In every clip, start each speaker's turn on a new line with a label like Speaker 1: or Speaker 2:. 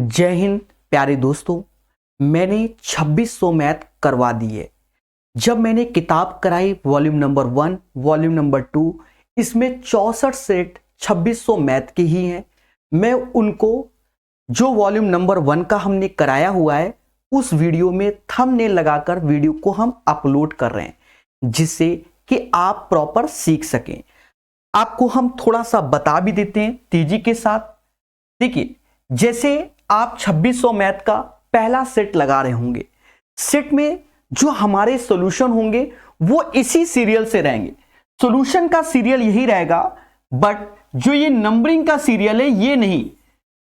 Speaker 1: जय हिंद प्यारे दोस्तों। मैंने 2600 मैथ करवा दी है। जब मैंने किताब कराई वॉल्यूम नंबर 1 वॉल्यूम नंबर 2, इसमें 64 सेट 2600 मैथ के ही हैं। मैं उनको जो वॉल्यूम नंबर 1 का हमने कराया हुआ है उस वीडियो में थंबनेल लगाकर वीडियो को हम अपलोड कर रहे हैं, जिससे कि आप प्रॉपर सीख सकें। आपको हम थोड़ा सा बता भी देते हैं तेजी के साथ। देखिए, जैसे आप 2600 मैथ का पहला सेट लगा रहे होंगे, सेट में जो हमारे सॉल्यूशन होंगे वो इसी सीरियल से रहेंगे। सॉल्यूशन का सीरियल यही रहेगा, बट जो ये नंबरिंग का सीरियल है ये नहीं,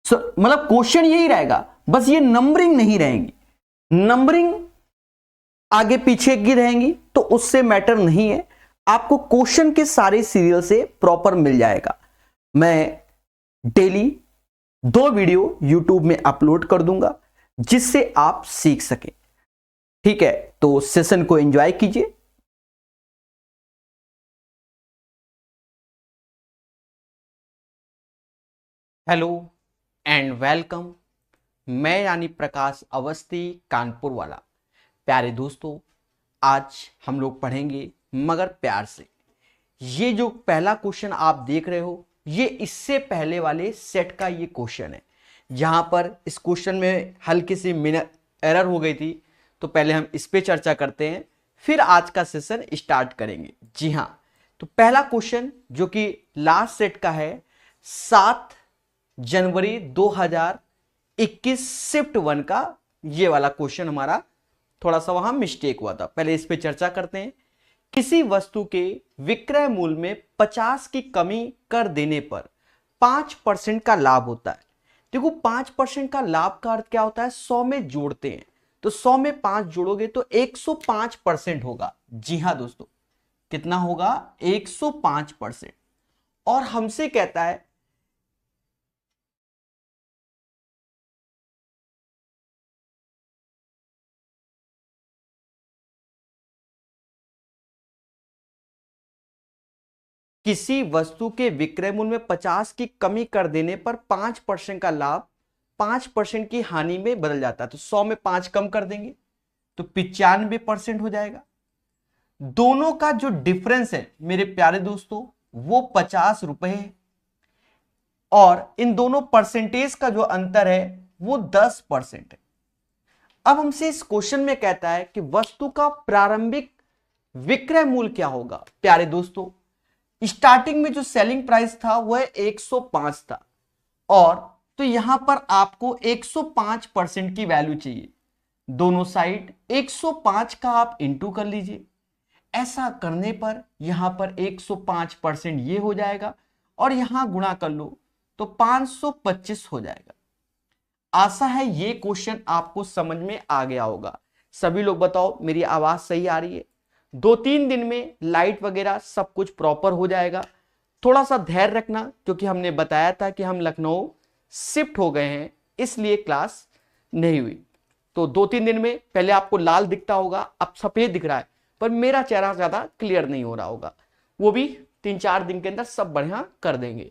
Speaker 1: मतलब क्वेश्चन यही रहेगा, बस ये नंबरिंग नहीं रहेंगी। नंबरिंग आगे पीछे की रहेंगी तो उससे मैटर नहीं है, आपको क्वेश्चन के सारे सीरियल से प्रॉपर मिल जाएगा। मैं डेली 2 वीडियो YouTube में अपलोड कर दूंगा जिससे आप सीख सकें। ठीक है, तो सेशन को एंजॉय कीजिए। Hello and welcome. मैं यानी प्रकाश अवस्थी, कानपुर वाला। प्यारे दोस्तों, आज हम लोग पढ़ेंगे मगर प्यार से। ये जो पहला क्वेश्चन आप देख रहे हो ये इससे पहले वाले सेट का ये क्वेश्चन है, जहां पर इस क्वेश्चन में हल्की सी एरर हो गई थी। तो पहले हम इस पे चर्चा करते हैं, फिर आज का सेशन स्टार्ट करेंगे। जी हाँ, तो पहला क्वेश्चन जो कि लास्ट सेट का है, 7 जनवरी 2021 शिफ्ट 1 का ये वाला क्वेश्चन हमारा थोड़ा सा वहां मिस्टेक हुआ था। पहले इस पे चर्चा करते हैं। किसी वस्तु के विक्रय मूल्य में 50 की कमी कर देने पर 5% का लाभ होता है। देखो, 5% का लाभ का अर्थ क्या होता है? 100 में जोड़ते हैं तो 100 में 5 जोड़ोगे तो 105% होगा। जी हाँ दोस्तों, कितना होगा? 105%। और हमसे कहता है किसी वस्तु के विक्रय मूल्य में 50 की कमी कर देने पर 5% का लाभ 5% की हानि में बदल जाता है। तो 100 में 5 कम कर देंगे तो 95% हो जाएगा। दोनों का जो डिफरेंस है मेरे प्यारे दोस्तों वो 50 रुपए है, और इन दोनों परसेंटेज का जो अंतर है वो 10% है। अब हमसे इस क्वेश्चन में कहता है कि वस्तु का प्रारंभिक विक्रय मूल्य क्या होगा। प्यारे दोस्तों, स्टार्टिंग में जो सेलिंग प्राइस था वह 105 था, और तो यहां पर आपको 105% की वैल्यू चाहिए। दोनों साइड 105 का आप इंटू कर लीजिए। ऐसा करने पर यहां पर 105% ये हो जाएगा, और यहां गुणा कर लो तो 525 हो जाएगा। आशा है ये क्वेश्चन आपको समझ में आ गया होगा। सभी लोग बताओ, मेरी आवाज सही आ रही है? 2-3 दिन में लाइट वगैरह सब कुछ प्रॉपर हो जाएगा। थोड़ा सा धैर्य रखना, क्योंकि हमने बताया था कि हम लखनऊ शिफ्ट हो गए हैं, इसलिए क्लास नहीं हुई। तो 2-3 दिन में पहले आपको लाल दिखता होगा, अब सफेद दिख रहा है, पर मेरा चेहरा ज्यादा क्लियर नहीं हो रहा होगा। वो भी 3-4 दिन के अंदर सब बढ़िया कर देंगे।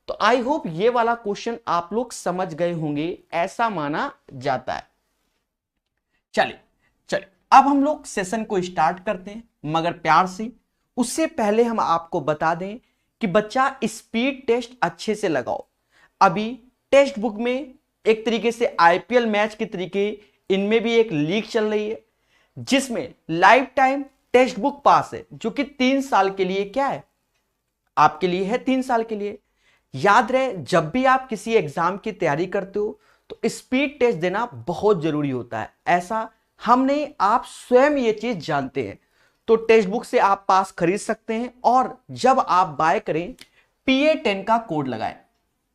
Speaker 1: तो आई होप ये वाला क्वेश्चन आप लोग समझ गए होंगे, ऐसा माना जाता है। चलिए चलिए, अब हम लोग सेशन को स्टार्ट करते हैं मगर प्यार से। उससे पहले हम आपको बता दें कि बच्चा स्पीड टेस्ट अच्छे से लगाओ। अभी टेक्स्ट बुक में एक तरीके से आईपीएल मैच के तरीके इनमें भी एक लीग चल रही है, जिसमें लाइफ टाइम टेक्स्ट बुक पास है, जो कि 3 साल के लिए क्या है, आपके लिए है 3 साल के लिए। याद रहे, जब भी आप किसी एग्जाम की तैयारी करते हो तो स्पीड टेस्ट देना बहुत जरूरी होता है। ऐसा हम नहीं, आप स्वयं ये चीज जानते हैं। तो टेक्स्ट बुक से आप पास खरीद सकते हैं, और जब आप बाय करें PA10 का कोड लगाएं,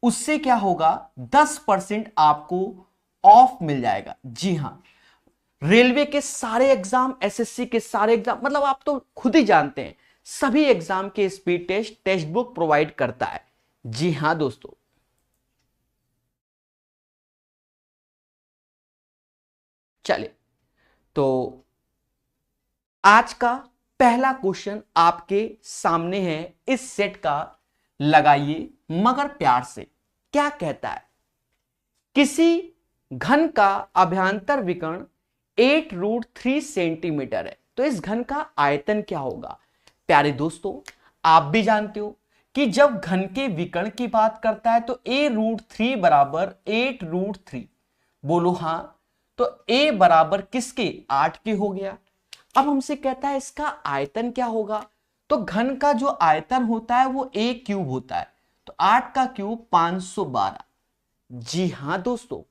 Speaker 1: उससे क्या होगा, 10% आपको ऑफ मिल जाएगा। जी हां, रेलवे के सारे एग्जाम, SSC के सारे एग्जाम, मतलब आप तो खुद ही जानते हैं, सभी एग्जाम के speed test text book provide करता है। जी हां दोस्तों, चलिए तो आज का पहला क्वेश्चन आपके सामने है इस सेट का। लगाइए मगर प्यार से। क्या कहता है किसी घन का अभ्यंतर विकर्ण 8√3 सेंटीमीटर है, तो इस घन का आयतन क्या होगा? प्यारे दोस्तों, आप भी जानते हो कि जब घन के विकर्ण की बात करता है तो a√3 बराबर 8√3। बोलो हाँ। तो a बराबर किसके? 8 के हो गया। अब हमसे कहता है इसका आयतन क्या होगा? तो घन का जो आयतन होता है वो a क्यूब होता है, तो 8 का क्यूब 512। जी हां दोस्तों,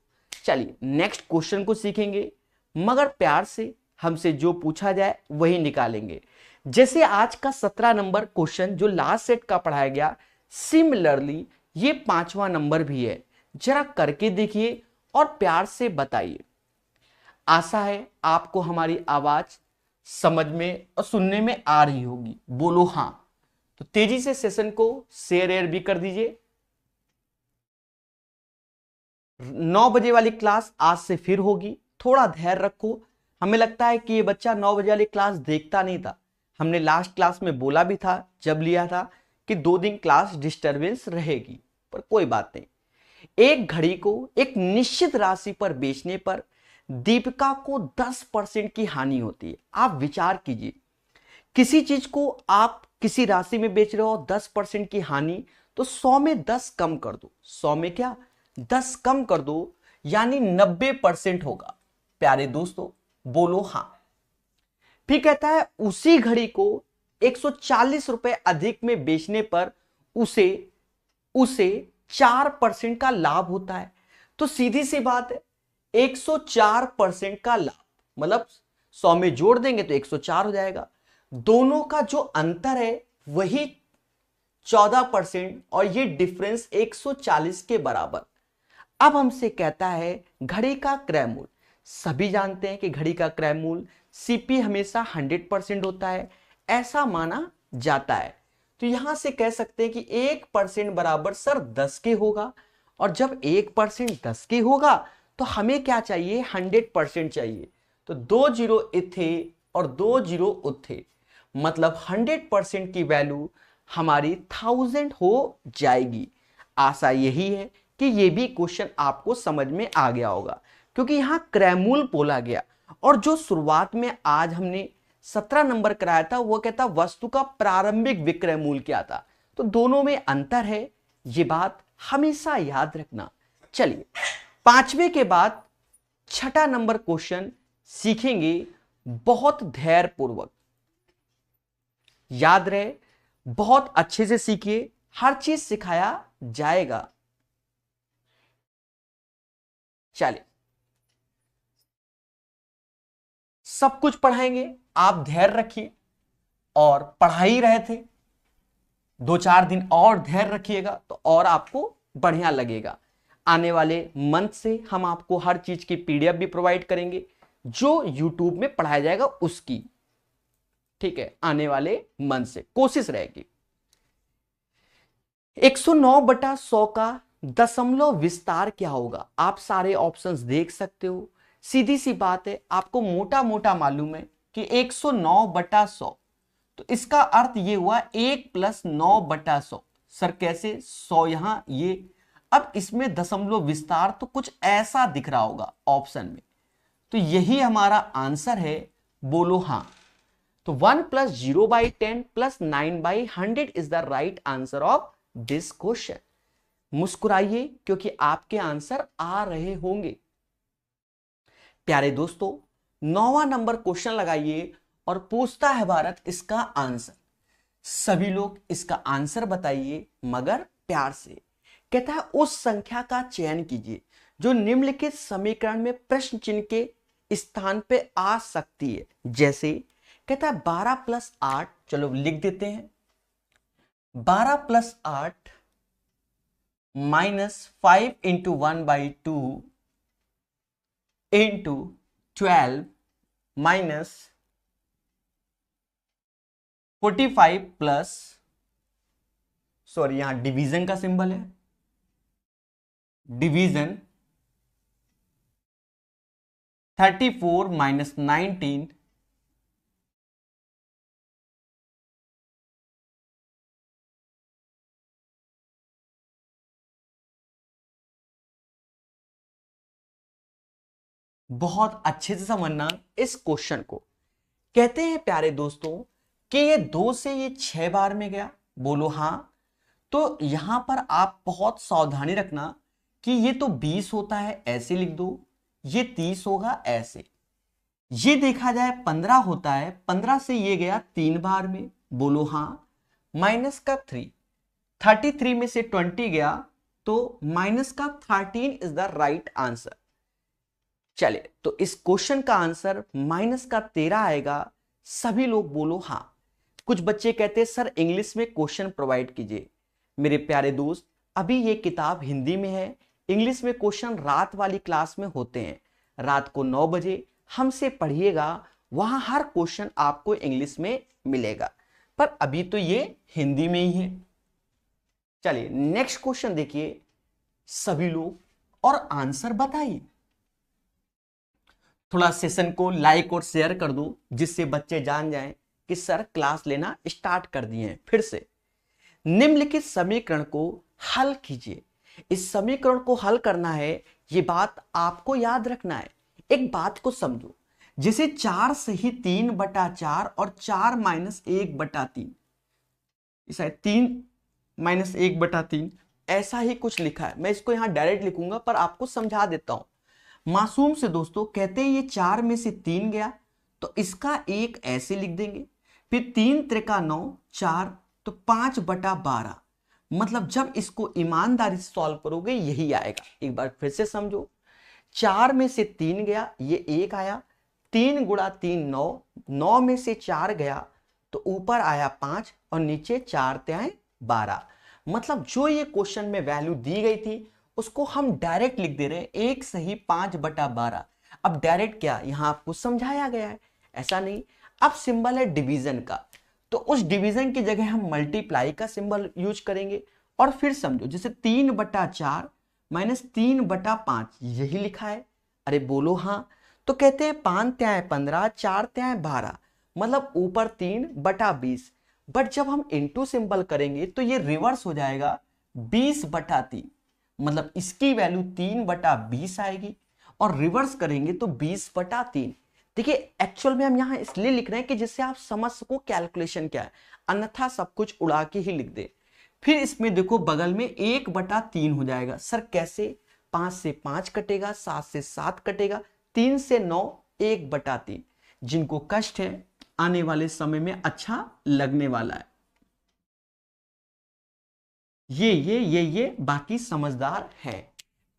Speaker 1: चलिए नेक्स्ट क्वेश्चन को सीखेंगे, मगर प्यार से हमसे जो पूछा जाए वही निकालेंगे। जैसे आज का 17 नंबर क्वेश्चन जो लास्ट सेट का पढ़ाया गया, सिमिलरली ये 5वां नंबर भी है। जरा करके देखिए और प्यार से बताइए। आशा है आपको हमारी आवाज समझ में और सुनने में आ रही होगी। बोलो हाँ। तो तेजी से सेशन को शेयर एयर भी कर दीजिए। 9 बजे वाली क्लास आज से फिर होगी, थोड़ा धैर्य रखो। हमें लगता है कि ये बच्चा 9 बजे वाली क्लास देखता नहीं था। हमने लास्ट क्लास में बोला भी था जब लिया था कि 2 दिन क्लास डिस्टरबेंस रहेगी, पर कोई बात नहीं। एक घड़ी को एक निश्चित राशि पर बेचने पर दीपिका को 10% की हानि होती है। आप विचार कीजिए, किसी चीज को आप किसी राशि में बेच रहे हो 10% की हानि, तो 100 में 10 कम कर दो। 100 में क्या 10 कम कर दो, यानी 90% होगा। प्यारे दोस्तों बोलो हां। फिर कहता है उसी घड़ी को 140 रुपए अधिक में बेचने पर उसे उसे 4% का लाभ होता है। तो सीधी सी बात है, 104% का लाभ, मतलब 100 में जोड़ देंगे तो 104 हो जाएगा। दोनों का जो अंतर है वही 14% और ये डिफरेंस 140 के बराबर। अब हमसे कहता है घड़ी का क्रय मूल्य। सभी जानते हैं कि घड़ी का क्रय मूल्य सीपी हमेशा 100% होता है, ऐसा माना जाता है। तो यहां से कह सकते हैं कि 1% बराबर सर 10 के होगा, और जब 1% 10 के होगा तो हमें क्या चाहिए? 100% चाहिए। तो 2 जीरो इथे और 2 जीरो उथे, मतलब 100% की वैल्यू हमारी 1000 हो जाएगी। आशा यही है कि ये भी क्वेश्चन आपको समझ में आ गया होगा, क्योंकि यहां क्रयमूल बोला गया, और जो शुरुआत में आज हमने 17 नंबर कराया था वो कहता वस्तु का प्रारंभिक विक्रय मूल्य क्या था। तो दोनों में अंतर है, ये बात हमेशा याद रखना। चलिए 5वें के बाद 6ठा नंबर क्वेश्चन सीखेंगे, बहुत धैर्य पूर्वक याद रहे, बहुत अच्छे से सीखिए, हर चीज सिखाया जाएगा। चलिए सब कुछ पढ़ाएंगे, आप धैर्य रखिए, और पढ़ा ही रहे थे, 2-4 दिन और धैर्य रखिएगा तो और आपको बढ़िया लगेगा। आने वाले मंथ से हम आपको हर चीज की पीडीएफ भी प्रोवाइड करेंगे, जो यूट्यूब में पढ़ाया जाएगा उसकी। ठीक है, आने वाले मंथ से कोशिश रहेगी। 109/100 का दशमलव विस्तार क्या होगा? आप सारे ऑप्शंस देख सकते हो। सीधी सी बात है, आपको मोटा मोटा मालूम है कि 109/100, तो इसका अर्थ ये हुआ 1+9/100। सर कैसे? 100 यहां ये, अब इसमें दशमलव विस्तार तो कुछ ऐसा दिख रहा होगा ऑप्शन में, तो यही हमारा आंसर है। बोलो हां। तो 1+0/10 +9/100 is the right answer of this question. मुस्कुराइए क्योंकि आपके आंसर आ रहे होंगे। प्यारे दोस्तों 9वां नंबर क्वेश्चन लगाइए और पूछता है भारत इसका आंसर। सभी लोग इसका आंसर बताइए, मगर प्यार से। कहता है उस संख्या का चयन कीजिए जो निम्नलिखित समीकरण में प्रश्न चिन्ह के स्थान पे आ सकती है। जैसे कहता है 12+8, चलो लिख देते हैं, 12+8 -5 × 1/2 इंटू 12 -45 प्लस, सॉरी यहां डिवीजन का सिंबल है, डिवीजन 34 - 19 बहुत अच्छे से समझना इस क्वेश्चन को। कहते हैं प्यारे दोस्तों कि ये 2 से ये 6 बार में गया, बोलो हाँ। तो यहां पर आप बहुत सावधानी रखना कि ये तो 20 होता है, ऐसे लिख दो, ये 30 होगा ऐसे। ये देखा जाए 15 होता है, 15 से ये गया 3 बार में, बोलो हाँ। माइनस का 3, 33 में से 20 गया तो माइनस का 13 इज द राइट आंसर। चलिए, तो इस क्वेश्चन का आंसर माइनस का 13 आएगा। सभी लोग बोलो हाँ। कुछ बच्चे कहते हैं सर इंग्लिश में क्वेश्चन प्रोवाइड कीजिए। मेरे प्यारे दोस्त, अभी ये किताब हिंदी में है, इंग्लिश में क्वेश्चन रात वाली क्लास में होते हैं। रात को 9 बजे हमसे पढ़िएगा, वहां हर क्वेश्चन आपको इंग्लिश में मिलेगा, पर अभी तो ये हिंदी में ही है। चलिए नेक्स्ट क्वेश्चन देखिए सभी लोग, और आंसर बताइए। थोड़ा सेशन को लाइक और शेयर कर दो, जिससे बच्चे जान जाएं कि सर क्लास लेना स्टार्ट कर दिए हैं फिर से। निम्नलिखित समीकरण को हल कीजिए। इस समीकरण को हल करना है, ये बात आपको याद रखना है। एक बात को समझो, जैसे 4 से ही 3/4 और 4 - 1/3, शायद 3 - 1/3 ऐसा ही कुछ लिखा है। मैं इसको यहां डायरेक्ट लिखूंगा पर आपको समझा देता हूं मासूम से। दोस्तों कहते हैं ये 4 में से 3 गया तो इसका एक ऐसे लिख देंगे, फिर 3 त्रिका 9, 4 तो 5/12। मतलब जब इसको ईमानदारी से सॉल्व करोगे यही आएगा। एक बार फिर से समझो, 4 में से 3 गया, ये एक आया, 3 × 3 9, 9 में से 4 गया तो ऊपर आया 5 और नीचे 4 तिहाई 12। मतलब जो ये क्वेश्चन में वैल्यू दी गई थी उसको हम डायरेक्ट लिख दे रहे हैं, एक सही 5/12। अब डायरेक्ट क्या, यहां आपको समझाया गया है, ऐसा नहीं। अब सिंबल है डिवीजन का, तो उस डिवीजन की जगह हम मल्टीप्लाई का सिंबल यूज करेंगे। और फिर समझो, जैसे 3/4 - 3/5 यही लिखा है, अरे बोलो हाँ। तो कहते हैं 5 तिहाई 15, 4 तिहाई 12, मतलब ऊपर 3/20। बट जब हम इंटू सिंबल करेंगे तो ये रिवर्स हो जाएगा, 20/3। मतलब इसकी वैल्यू 3/20 आएगी, और रिवर्स करेंगे तो 20/3। देखिए एक्चुअल में हम यहां इसलिए लिख रहे हैं कि जिससे आप समझ सको कैलकुलेशन क्या है, अन्यथा सब कुछ उड़ा के ही लिख दे। फिर इसमें देखो बगल में 1/3 हो जाएगा। सर कैसे, 5 से 5 कटेगा, 7 से 7 कटेगा, 3 से 9, 1/3। जिनको कष्ट है आने वाले समय में अच्छा लगने वाला है। ये बाकी समझदार है।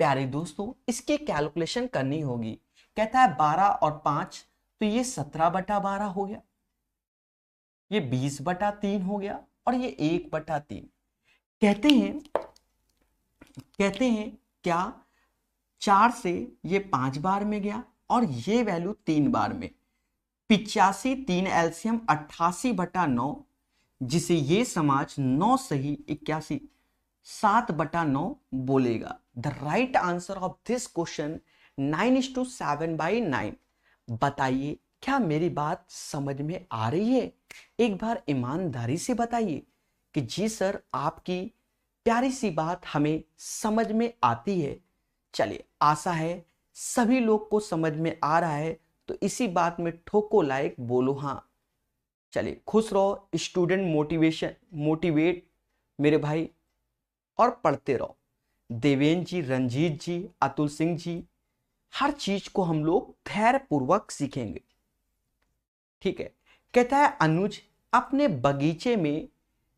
Speaker 1: प्यारे दोस्तों, इसकी कैलकुलेशन करनी होगी। कहता है 12 और 5 तो ये 17/12 हो गया, ये 20/3 हो गया, और ये 1/3। कहते हैं क्या 4 से ये 5 बार में गया और ये वैल्यू 3 बार में, 85, 3 एलसीएम 88/9, जिसे ये समाज 9 सही 81, 7/9 बोलेगा। The right answer of this question 9:7/9। बताइए क्या मेरी बात समझ में आ रही है? एक बार ईमानदारी से बताइए कि जी सर आपकी प्यारी सी बात हमें समझ में आती है। चलिए, आशा है सभी लोग को समझ में आ रहा है, तो इसी बात में ठोको लाइक, बोलो हाँ। चलिए खुश रहो, स्टूडेंट मोटिवेट मेरे भाई, और पढ़ते रहो। देवेंद्र जी, रंजीत जी, अतुल सिंह जी, हर चीज को हम लोग धैर्य पूर्वक सीखेंगे, ठीक है। कहता है अनुज अपने बगीचे में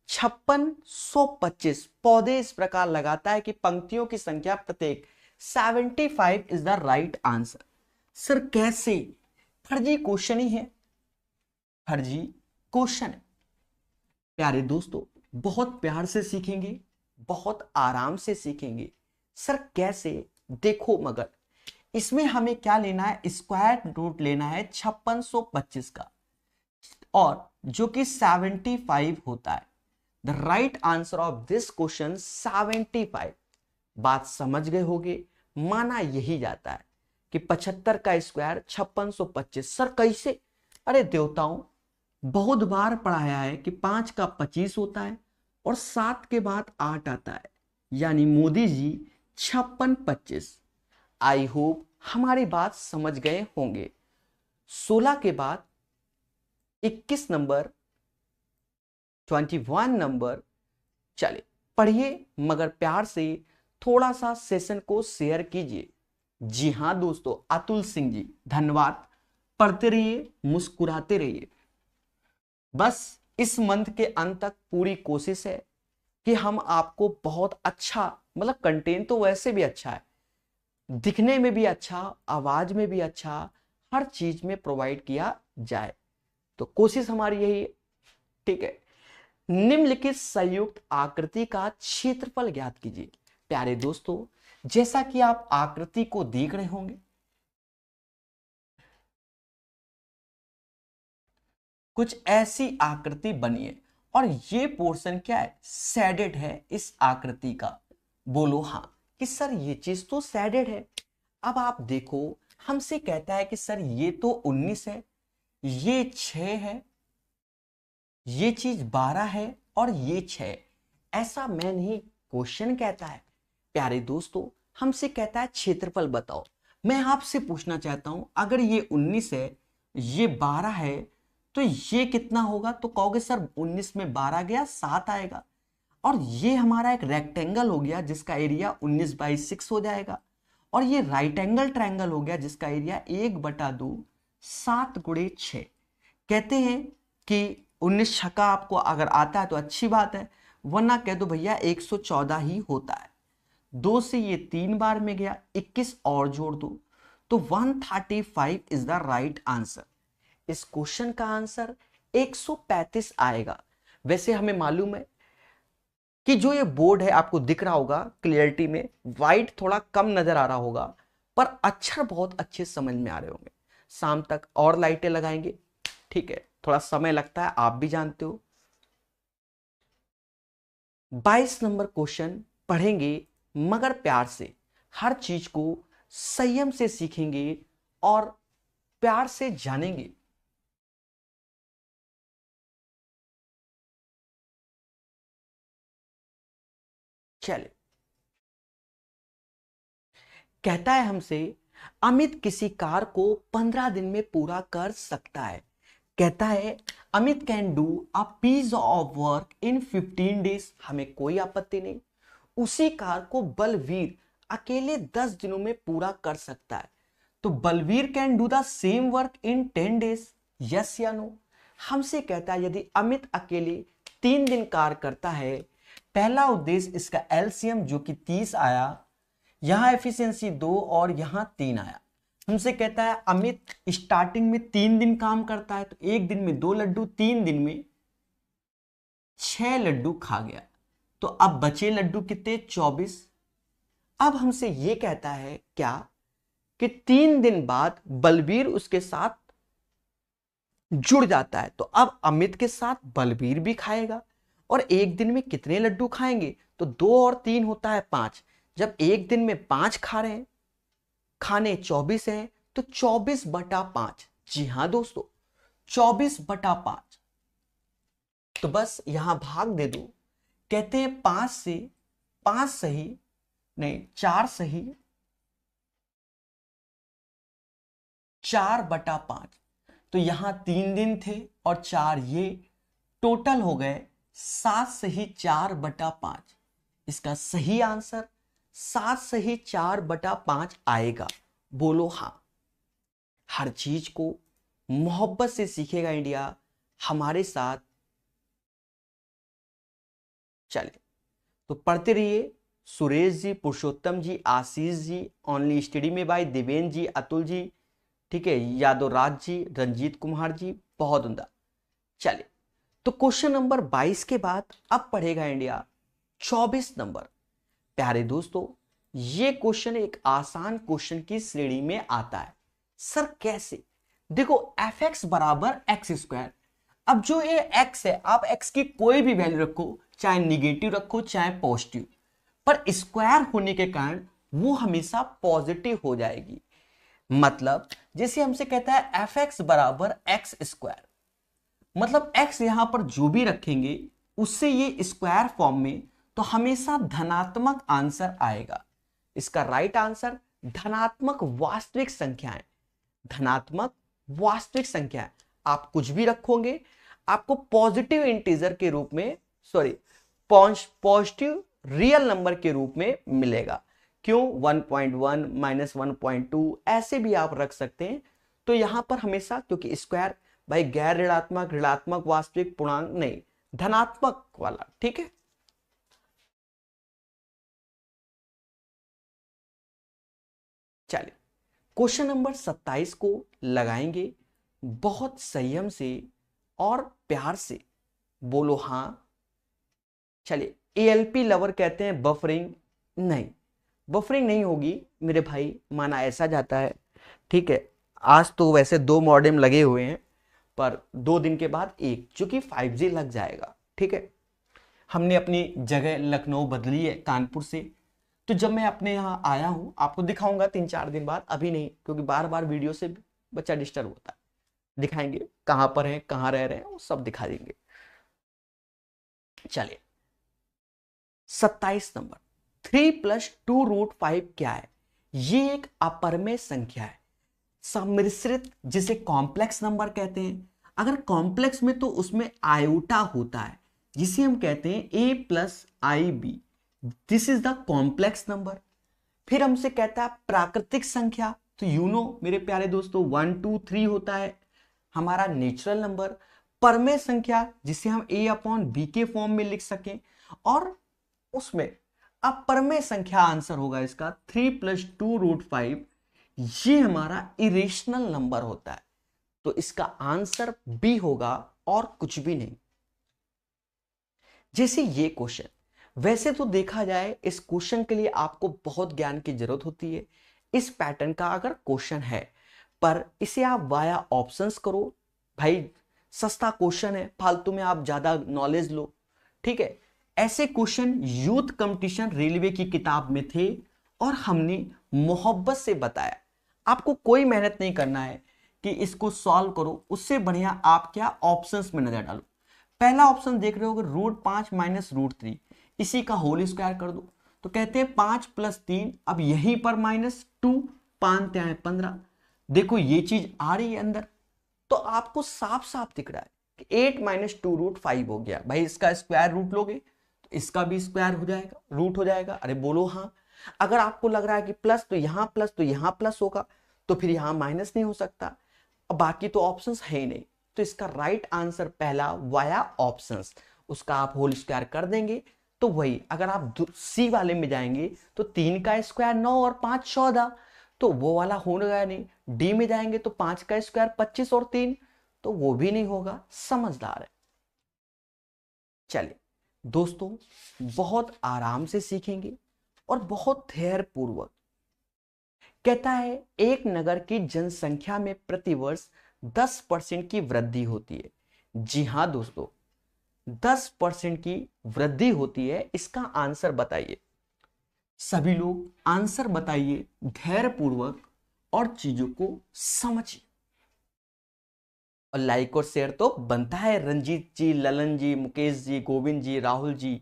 Speaker 1: 5625 पौधे इस प्रकार लगाता है कि पंक्तियों की संख्या प्रत्येक 75 is the right answer. Sir कैसे, फर्जी क्वेश्चन ही है, फर्जी क्वेश्चन है। प्यारे दोस्तों, बहुत प्यार से सीखेंगे, बहुत आराम से सीखेंगे। सर कैसे, देखो, मगर इसमें हमें क्या लेना है, स्क्वायर रूट लेना है 5625 का, और जो कि 75 होता है। The right answer of this question 75। बात समझ गए होगे, माना यही जाता है कि 75 का स्क्वायर 5625। सर कैसे, अरे देवताओं, बहुत बार पढ़ाया है कि 5 का 25 होता है और 7 के बाद 8 आता है, यानी मोदी जी 5625। आई होप हमारी बात समझ गए होंगे। 16 के बाद 21 नंबर, 21 नंबर। चलिए पढ़िए, मगर प्यार से थोड़ा सा सेशन को शेयर कीजिए। जी हाँ दोस्तों, अतुल सिंह जी धन्यवाद। पढ़ते रहिए, मुस्कुराते रहिए। बस इस मंथ के अंत तक पूरी कोशिश है कि हम आपको बहुत अच्छा, मतलब कंटेंट तो वैसे भी अच्छा है, दिखने में भी अच्छा, आवाज में भी अच्छा, हर चीज में प्रोवाइड किया जाए। तो कोशिश हमारी यही है, ठीक है। निम्नलिखित संयुक्त आकृति का क्षेत्रफल ज्ञात कीजिए। प्यारे दोस्तों, जैसा कि आप आकृति को देख रहे होंगे, कुछ ऐसी आकृति बनी है और ये पोर्शन क्या है, शेडेड है इस आकृति का। बोलो हाँ कि सर ये चीज तो शेडेड है। अब आप देखो, हमसे कहता है कि सर ये तो 19 है, ये 6 है, ये चीज 12 है और ये 6। ऐसा मैं नहीं, क्वेश्चन कहता है। प्यारे दोस्तों, हमसे कहता है क्षेत्रफल बताओ। मैं आपसे पूछना चाहता हूं, अगर ये 19 है, ये 12 है, तो ये कितना होगा? तो कहोगे सर 19 में 12 गया 7 आएगा। और ये हमारा एक रेक्टेंगल हो गया जिसका एरिया 19/6 हो जाएगा। और ये राइट एंगल ट्रायंगल हो गया जिसका एरिया 1/2 7 × 6। कहते हैं कि 19 छक्का आपको अगर आता है तो अच्छी बात है, वरना कह दो भैया 114 ही होता है। 2 से ये 3 बार में गया, 21 और जोड़ दो तो 135 इज द राइट आंसर। इस क्वेश्चन का आंसर 135 आएगा। वैसे हमें मालूम है कि जो ये बोर्ड है आपको दिख रहा होगा क्लियरिटी में, वाइट थोड़ा कम नजर आ रहा होगा, पर अक्षर बहुत अच्छे समझ में आ रहे होंगे। शाम तक और लाइटें लगाएंगे, ठीक है, थोड़ा समय लगता है, आप भी जानते हो। 22 नंबर क्वेश्चन पढ़ेंगे, मगर प्यार से। हर चीज को संयम से सीखेंगे और प्यार से जानेंगे। चले, कहता है हमसे, अमित किसी कार को 15 दिन में पूरा कर सकता है। कहता है Amit can do a piece of work in 15 days. हमें कोई आपत्ति नहीं। उसी कार को बलवीर अकेले 10 दिनों में पूरा कर सकता है। तो Balveer can do the same work in 10 days, yes या नो? हमसे कहता है यदि अमित अकेले 3 दिन कार्य करता है, पहला उद्देश्य इसका एलसीएम जो कि 30 आया, यहां एफिशिएंसी 2 और यहां 3 आया। हमसे कहता है अमित स्टार्टिंग में 3 दिन काम करता है, तो 1 दिन में 2 लड्डू, 3 दिन में 6 लड्डू खा गया। तो अब बचे लड्डू कितने? 24। अब हमसे यह कहता है क्या कि 3 दिन बाद बलबीर उसके साथ जुड़ जाता है, तो अब अमित के साथ बलबीर भी खाएगा। और 1 दिन में कितने लड्डू खाएंगे? तो 2 और 3 होता है 5। जब 1 दिन में 5 खा रहे हैं, खाने 24 हैं, तो 24/5। जी हां दोस्तों, 24/5। तो बस यहां भाग दे दो। कहते हैं 5 से 5 सही नहीं, 4 सही, 4/5। तो यहां 3 दिन थे और 4 ये, टोटल हो गए 7 सही 4/5। इसका सही आंसर 7 सही 4/5 आएगा। बोलो हाँ। हर चीज को मोहब्बत से सीखेगा इंडिया हमारे साथ। चले तो पढ़ते रहिए। सुरेश जी, पुरुषोत्तम जी, आशीष जी, ओनली स्टडी में बाय देवेंद्र जी, अतुल जी, ठीक है, यादव राज जी, रंजीत कुमार जी, बहुत उम्दा। चलिए तो क्वेश्चन नंबर 22 के बाद अब पढ़ेगा इंडिया 24 नंबर। प्यारे दोस्तों, ये क्वेश्चन एक आसान क्वेश्चन की श्रेणी में आता है। सर कैसे? देखो fx बराबर x²। अब जो ये x है, आप x की कोई भी वैल्यू रखो, चाहे निगेटिव रखो चाहे पॉजिटिव, पर स्क्वायर होने के कारण वो हमेशा पॉजिटिव हो जाएगी। मतलब जैसे हमसे कहता है fx बराबर x², मतलब x यहां पर जो भी रखेंगे उससे ये स्क्वायर फॉर्म में, तो हमेशा धनात्मक आंसर आएगा। इसका राइट आंसर धनात्मक वास्तविक संख्याएं, धनात्मक वास्तविक संख्याएं आप कुछ भी रखोगे आपको पॉजिटिव इंटीजर के रूप में, सॉरी पॉजिटिव रियल नंबर के रूप में मिलेगा। क्यों? 1.1 माइनस 1.2 ऐसे भी आप रख सकते हैं। तो यहां पर हमेशा, क्योंकि स्क्वायर भाई गैर ऋणात्मक, ऋणात्मक वास्तविक, पूर्णांक नहीं, धनात्मक वाला, ठीक है। चलिए क्वेश्चन नंबर 27 को लगाएंगे, बहुत संयम से और प्यार से बोलो हां। चलिए एएलपी लवर कहते हैं बफरिंग, नहीं बफरिंग नहीं होगी मेरे भाई, माना ऐसा जाता है, ठीक है। आज तो वैसे 2 मॉडेम लगे हुए हैं, पर 2 दिन के बाद एक, चूंकि 5G लग जाएगा, ठीक है। हमने अपनी जगह लखनऊ बदली है कानपुर से, तो जब मैं अपने यहाँ आया हूँ आपको दिखाऊंगा 3-4 दिन बाद, अभी नहीं, क्योंकि बार बार वीडियो से बच्चा डिस्टर्ब होता है। दिखाएंगे कहां पर है, कहां रह रहे हैं, वो सब दिखा देंगे। चलिए 27 नंबर, 3 + 2√5 क्या है? ये एक अपरमेय संख्या है, सम्मिश्रित, जिसे कॉम्प्लेक्स नंबर कहते हैं। अगर कॉम्प्लेक्स में तो उसमें आयोटा होता है, जिसे हम कहते हैं a + IB, this is the complex number. फिर हमसे कहता है प्राकृतिक संख्या, तो यू नो मेरे प्यारे दोस्तों 1 2 3 होता है हमारा नेचुरल नंबर। परमेय संख्या, जिसे हम a/b के फॉर्म में लिख सकें, और उसमें अपरमेय संख्या आंसर होगा इसका 3 + 2√5, ये हमारा इरेशनल नंबर होता है। तो इसका आंसर बी होगा और कुछ भी नहीं। जैसे ये क्वेश्चन, वैसे तो देखा जाए इस क्वेश्चन के लिए आपको बहुत ज्ञान की जरूरत होती है, इस पैटर्न का अगर क्वेश्चन है, पर इसे आप वाया ऑप्शंस करो भाई, सस्ता क्वेश्चन है, फालतू में आप ज्यादा नॉलेज लो, ठीक है। ऐसे क्वेश्चन यूथ कंपटीशन रेलवे की किताब में थे और हमने मोहब्बत से बताया। आपको कोई मेहनत नहीं करना है कि इसको सॉल्व करो, उससे बढ़िया आप क्या ऑप्शंस में नजर डालो। पहला ऑप्शन देख रहे हो, √5 - √3, इसी का होल स्क्वायर कर दो, तो कहते हैं 5 + 3, अब यहीं पर -2, 5 × 3 = 15। देखो ये चीज आ रही है अंदर, तो आपको साफ साफ दिख रहा है कि 8 - 2√5 हो गया। भाई इसका स्क्वायर रूट लोगे तो इसका भी स्क्वायर हो जाएगा, रूट हो जाएगा। अरे बोलो हाँ। अगर आपको लग रहा है कि प्लस तो यहां प्लस तो यहां प्लस होगा, तो फिर यहां माइनस नहीं हो सकता, अब बाकी तो ऑप्शंस है ही नहीं। तो इसका राइट आंसर पहला वाया ऑप्शंस, उसका आप होल स्क्वायर कर देंगे तो वही। अगर आप सी वाले में जाएंगे तो 3 का स्क्वायर 9 और 5 14, तो वो वाला होगा नहीं। डी में जाएंगे तो 5 का स्क्वायर 25 और 3, तो वो भी नहीं होगा। समझदार है। चलिए दोस्तों, बहुत आराम से सीखेंगे और बहुत धैर्य पूर्वक। कहता है एक नगर की जनसंख्या में प्रतिवर्ष 10% की वृद्धि होती है। जी हां दोस्तों, 10% की वृद्धि होती है। इसका आंसर बताइए। सभी लोग आंसर बताइए धैर्य पूर्वक और चीजों को समझिए। और लाइक और शेयर तो बनता है। रंजीत जी, ललन जी, मुकेश जी, गोविंद जी, राहुल जी।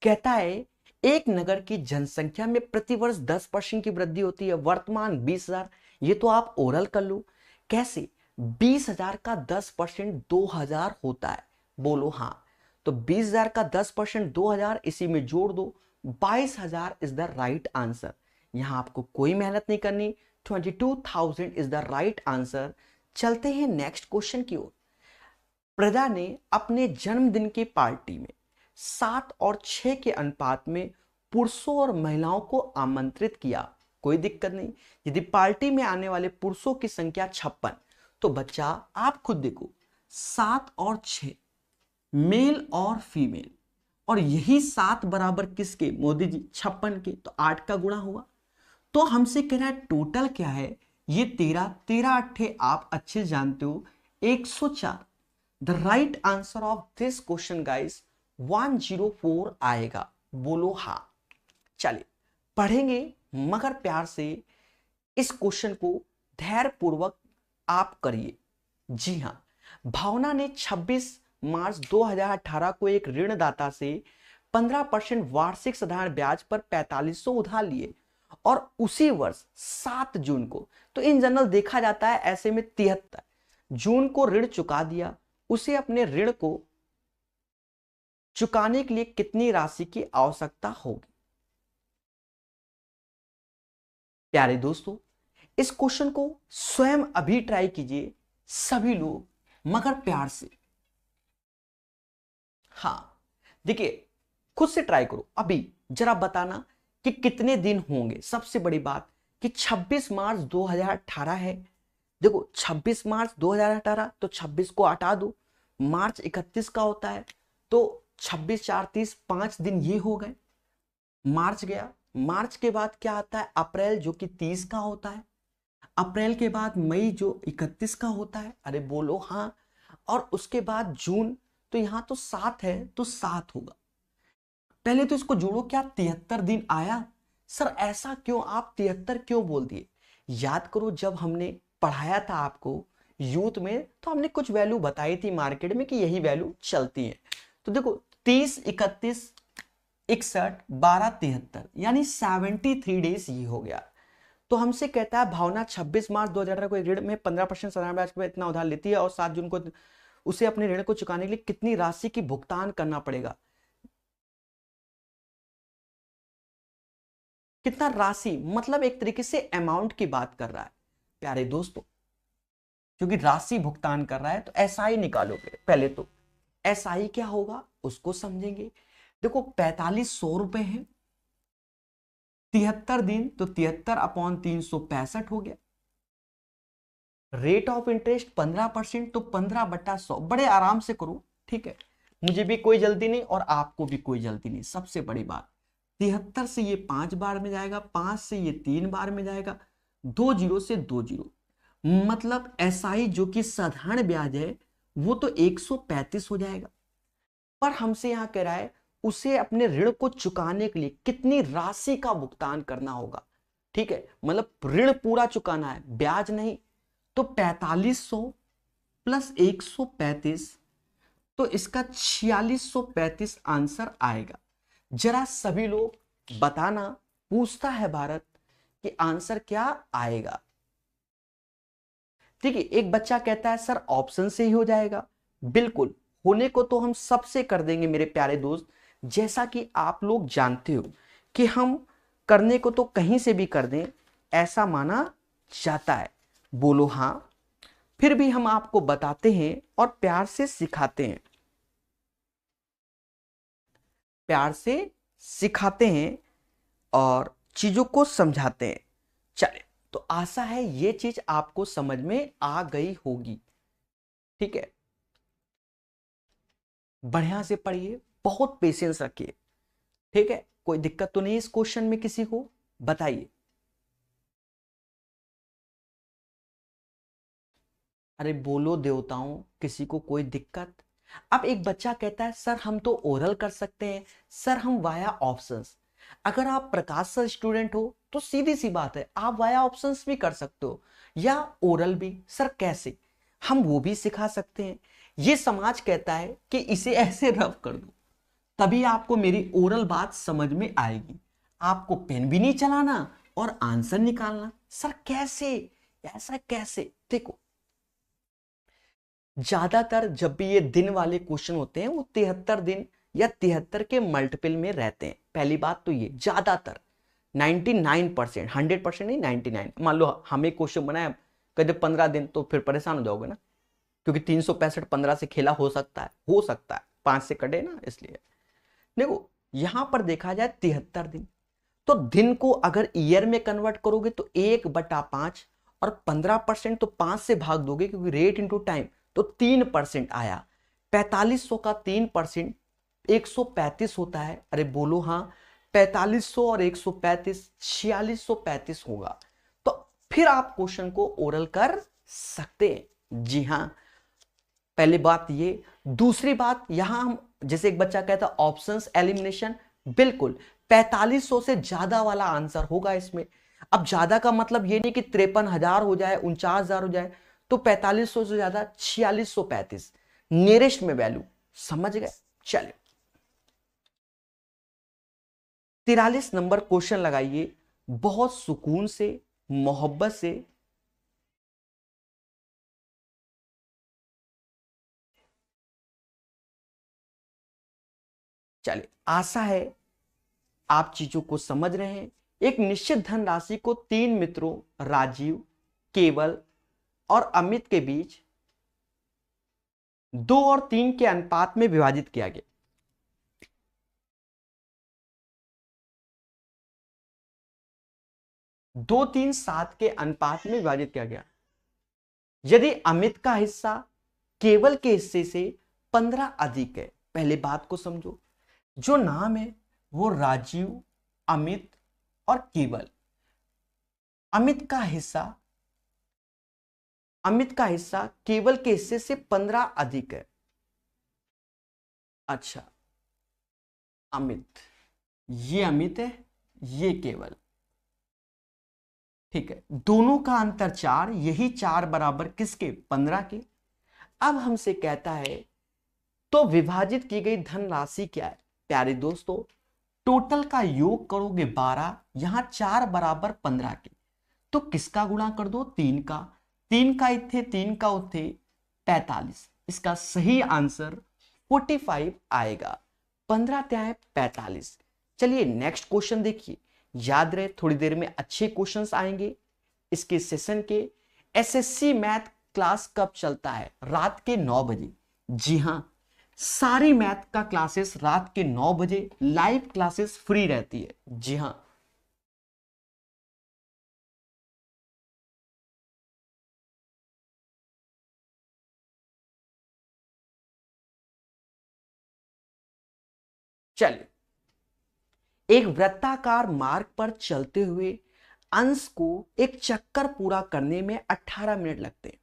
Speaker 1: कहता है एक नगर की जनसंख्या में प्रतिवर्ष 10% की वृद्धि होती है। वर्तमान 20,000, ये तो आप ओरल कर लो। कैसे? 20,000 का 10% 2,000 होता है। बोलो हाँ। तो 20,000 का 10% 2,000, इसी में जोड़ दो, 22,000 इज द राइट आंसर। यहां आपको कोई मेहनत नहीं करनी, 22,000 इज द राइट आंसर। चलते हैं नेक्स्ट क्वेश्चन की ओर। प्रजा ने अपने जन्मदिन की पार्टी में 7 और 6 के अनुपात में पुरुषों और महिलाओं को आमंत्रित किया। कोई दिक्कत नहीं। यदि पार्टी में आने वाले पुरुषों की संख्या 56, तो बच्चा आप खुद देखो, 7 और 6 मेल और फीमेल, और यही 7 बराबर किसके? मोदी जी 56 के, तो 8 का गुणा हुआ। तो हमसे कह रहा है टोटल क्या है? ये 13, 13 8 आप अच्छे जानते हो 104। The right answer of this question guys 104 आएगा। बोलो हाँ। चलिए पढ़ेंगे मगर प्यार से इस क्वेश्चन को धैर्य पूर्वक आप करिए। जी हां, भावना ने 26 मार्च 2018 को एक ऋणदाता से 15% वार्षिक साधारण ब्याज पर 4500 उधार लिए और उसी वर्ष 7 जून को, तो इन जनरल देखा जाता है ऐसे में 73 जून को ऋण चुका दिया, उसे अपने ऋण को चुकाने के लिए कितनी राशि की आवश्यकता होगी। प्यारे दोस्तों, इस क्वेश्चन को स्वयं अभी ट्राई कीजिए सभी लोग, मगर प्यार से। हाँ देखिए, खुद से ट्राई करो अभी, जरा बताना कि कितने दिन होंगे। सबसे बड़ी बात कि 26 मार्च 2018 है। देखो 26 मार्च 2018, तो 26 को हटा दो, मार्च 31 का होता है, तो 26 4 30, 5 दिन ये हो गए। मार्च गया, मार्च के बाद क्या आता है, अप्रैल जो कि 30 का होता है, अप्रैल के बाद मई जो 31 का होता है, अरे बोलो हाँ, और उसके बाद जून, तो यहां तो 7 है तो 7 होगा। पहले तो इसको जोड़ो, क्या 73 दिन आया? सर ऐसा क्यों, आप 73 क्यों बोल दिए? याद करो जब हमने पढ़ाया था आपको यूथ में, तो हमने कुछ वैल्यू बताई थी मार्केट में कि यही वैल्यू चलती है। तो देखो 30 31 61 12 73, यानी 73 डेज ये हो गया। तो हमसे कहता है भावना 26 मार्च 2018 को ऋण में 15% साधारण ब्याज पर इतना उधार लेती है और 7 जून को उसे अपने ऋण को चुकाने के लिए कितनी राशि की भुगतान करना पड़ेगा। कितना राशि, मतलब एक तरीके से अमाउंट की बात कर रहा है प्यारे दोस्तों, क्योंकि राशि भुगतान कर रहा है। तो एसआई निकालोगे, पहले तो एसआई क्या होगा उसको समझेंगे। देखो 4500 रुपए है, 73 दिन, तो 73/365 हो गया। रेट ऑफ इंटरेस्ट 15%, तो 15/100, बड़े आराम से करो, ठीक है, मुझे भी कोई जल्दी नहीं और आपको भी कोई जल्दी नहीं। सबसे बड़ी बात 73 से ये 5 बार में जाएगा, 5 से ये 3 बार में जाएगा, 2 जीरो से 2 जीरो, मतलब एसआई जो कि साधारण ब्याज है वो तो 135 हो जाएगा। पर हमसे यहां कह रहा है उसे अपने ऋण को चुकाने के लिए कितनी राशि का भुगतान करना होगा, ठीक है, मतलब ऋण पूरा चुकाना है, ब्याज नहीं। तो 4500 प्लस 135, तो इसका 4635 आंसर आएगा। जरा सभी लोग बताना, पूछता है भारत कि आंसर क्या आएगा। ठीक है, एक बच्चा कहता है सर ऑप्शन से ही हो जाएगा। बिल्कुल, होने को तो हम सबसे कर देंगे मेरे प्यारे दोस्त, जैसा कि आप लोग जानते हो कि हम करने को तो कहीं से भी कर दें, ऐसा माना जाता है। बोलो हाँ। फिर भी हम आपको बताते हैं और प्यार से सिखाते हैं, प्यार से सिखाते हैं और चीजों को समझाते हैं। चले, तो आशा है ये चीज आपको समझ में आ गई होगी, ठीक है। बढ़िया से पढ़िए, बहुत पेशेंस रखिए, ठीक है। कोई दिक्कत तो नहीं इस क्वेश्चन में किसी को, बताइए। अरे बोलो देवताओं, किसी को कोई दिक्कत? अब एक बच्चा कहता है सर हम तो ओरल कर सकते हैं, सर हम वाया ऑप्शंस। अगर आप प्रकाश सर स्टूडेंट हो तो सीधी सी बात है, आप वाया ऑप्शंस भी कर सकते हो या ओरल भी। सर कैसे, हम वो भी सिखा सकते हैं। ये समाज कहता है कि इसे ऐसे रफ कर दो, तभी आपको मेरी ओरल बात समझ में आएगी। आपको पेन भी नहीं चलाना और आंसर निकालना। सर कैसे, ऐसा कैसे? देखो ज्यादातर जब भी ये दिन वाले क्वेश्चन होते हैं वो 73 दिन या 73 के मल्टीपल में रहते हैं। पहली बात तो ये, ज्यादातर 99%, 100% नहीं 99। मान लो हमें क्वेश्चन बनाया कहते 15 दिन, तो फिर परेशान हो जाओगे ना, क्योंकि 365 15 से खेला हो सकता है, हो सकता है 5 से कटे ना, इसलिए। देखो यहां पर देखा जाए 73 दिन, तो दिन को अगर ईयर में कन्वर्ट करोगे तो 1/5, और 15% तो 5 से भाग दोगे क्योंकि रेट इंटू टाइम, तो 3% आया। 4500 का 3% 135 होता है। अरे बोलो हाँ, 4500 और 135 4635 होगा। तो फिर आप क्वेश्चन को ओरल कर सकते हैं। जी हाँ, पहली बात ये। दूसरी बात, यहां हम जैसे एक बच्चा कहता ऑप्शंस एलिमिनेशन, बिल्कुल 4500 से ज्यादा वाला आंसर होगा इसमें। अब ज्यादा का मतलब ये नहीं कि 53,000 हो जाए, 49,000 हो जाए, तो 4500 से ज्यादा 4635 नियरेस्ट में वैल्यू, समझ गए। चलिए 43 नंबर क्वेश्चन लगाइए। बहुत सुकून से, मोहब्बत से चलिए, आशा है आप चीजों को समझ रहे हैं। एक निश्चित धनराशि को 3 मित्रों राजीव, केवल और अमित के बीच 2 और 3 के अनुपात में विभाजित किया गया। दो 3 7 के अनुपात में विभाजित किया गया। यदि अमित का हिस्सा केवल के हिस्से से 15 अधिक है, पहले बात को समझो, जो नाम है वो राजीव, अमित और केवल। अमित का हिस्सा केवल के हिस्से से 15 अधिक है। अच्छा, ये अमित है, ये केवल, ठीक है। दोनों का अंतर 4, यही 4 बराबर किसके? 15 के। अब हमसे कहता है तो विभाजित की गई धनराशि क्या है? प्यारे दोस्तों, टोटल का योग करोगे 12, यहां 4 बराबर 15 के, तो किसका गुणा कर दो? 3 का। 3 का इथे, 3 का उथे, 45। इसका सही आंसर 45 आएगा। 15 त्या है 45। चलिए नेक्स्ट क्वेश्चन देखिए। याद रहे, थोड़ी देर में अच्छे क्वेश्चंस आएंगे इसके सेशन के। एसएससी मैथ क्लास कब चलता है? रात के 9 बजे। जी हां, सारी मैथ का क्लासेस रात के 9 बजे लाइव क्लासेस फ्री रहती है। जी हां, चलिए, एक वृत्ताकार मार्ग पर चलते हुए अंश को एक चक्कर पूरा करने में 18 मिनट लगते हैं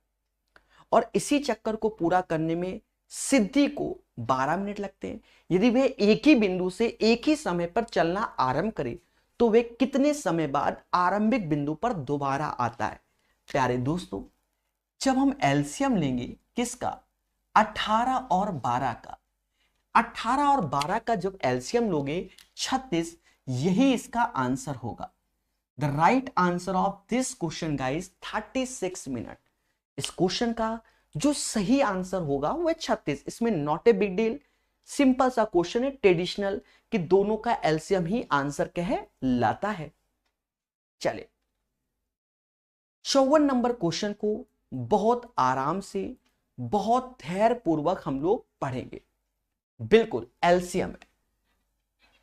Speaker 1: और इसी चक्कर को पूरा करने में सिद्धि को 12 मिनट लगते हैं। यदि वे एक ही बिंदु से एक ही समय पर चलना आरंभ करे तो वे कितने समय बाद आरंभिक बिंदु पर दोबारा आता है? प्यारे दोस्तों, जब हम एलसीएम लेंगे किसका? 18 और 12 का। 18 और 12 का जब एलसीएम लोगे 36, यही इसका आंसर होगा। The right answer of this question guys 36 minute. इस क्वेश्चन का जो सही आंसर होगा वो है 36। इसमें not a big deal, simple सा क्वेश्चन है, ट्रेडिशनल, कि दोनों का एलसीएम ही आंसर क्या है? लाता है। चले 54 नंबर क्वेश्चन को बहुत आराम से, बहुत धैर्य पूर्वक हम लोग पढ़ेंगे। बिल्कुल एलसीएम है,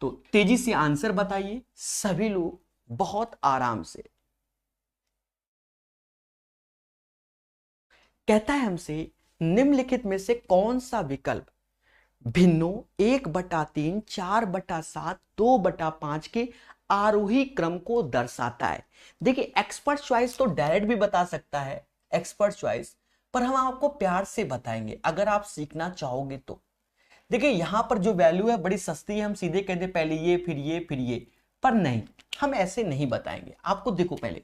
Speaker 1: तो तेजी से आंसर बताइए सभी लोग, बहुत आराम से। कहता है हमसे निम्नलिखित में से कौन सा विकल्प भिन्नों 1/3, 4/7, 2/5 के आरोही क्रम को दर्शाता है? देखिए, एक्सपर्ट चॉइस तो डायरेक्ट भी बता सकता है, एक्सपर्ट चॉइस, पर हम आपको प्यार से बताएंगे अगर आप सीखना चाहोगे तो। देखिए, यहां पर जो वैल्यू है बड़ी सस्ती है, हम सीधे कहते पहले ये फिर ये फिर ये, पर नहीं, हम ऐसे नहीं बताएंगे आपको। देखो पहले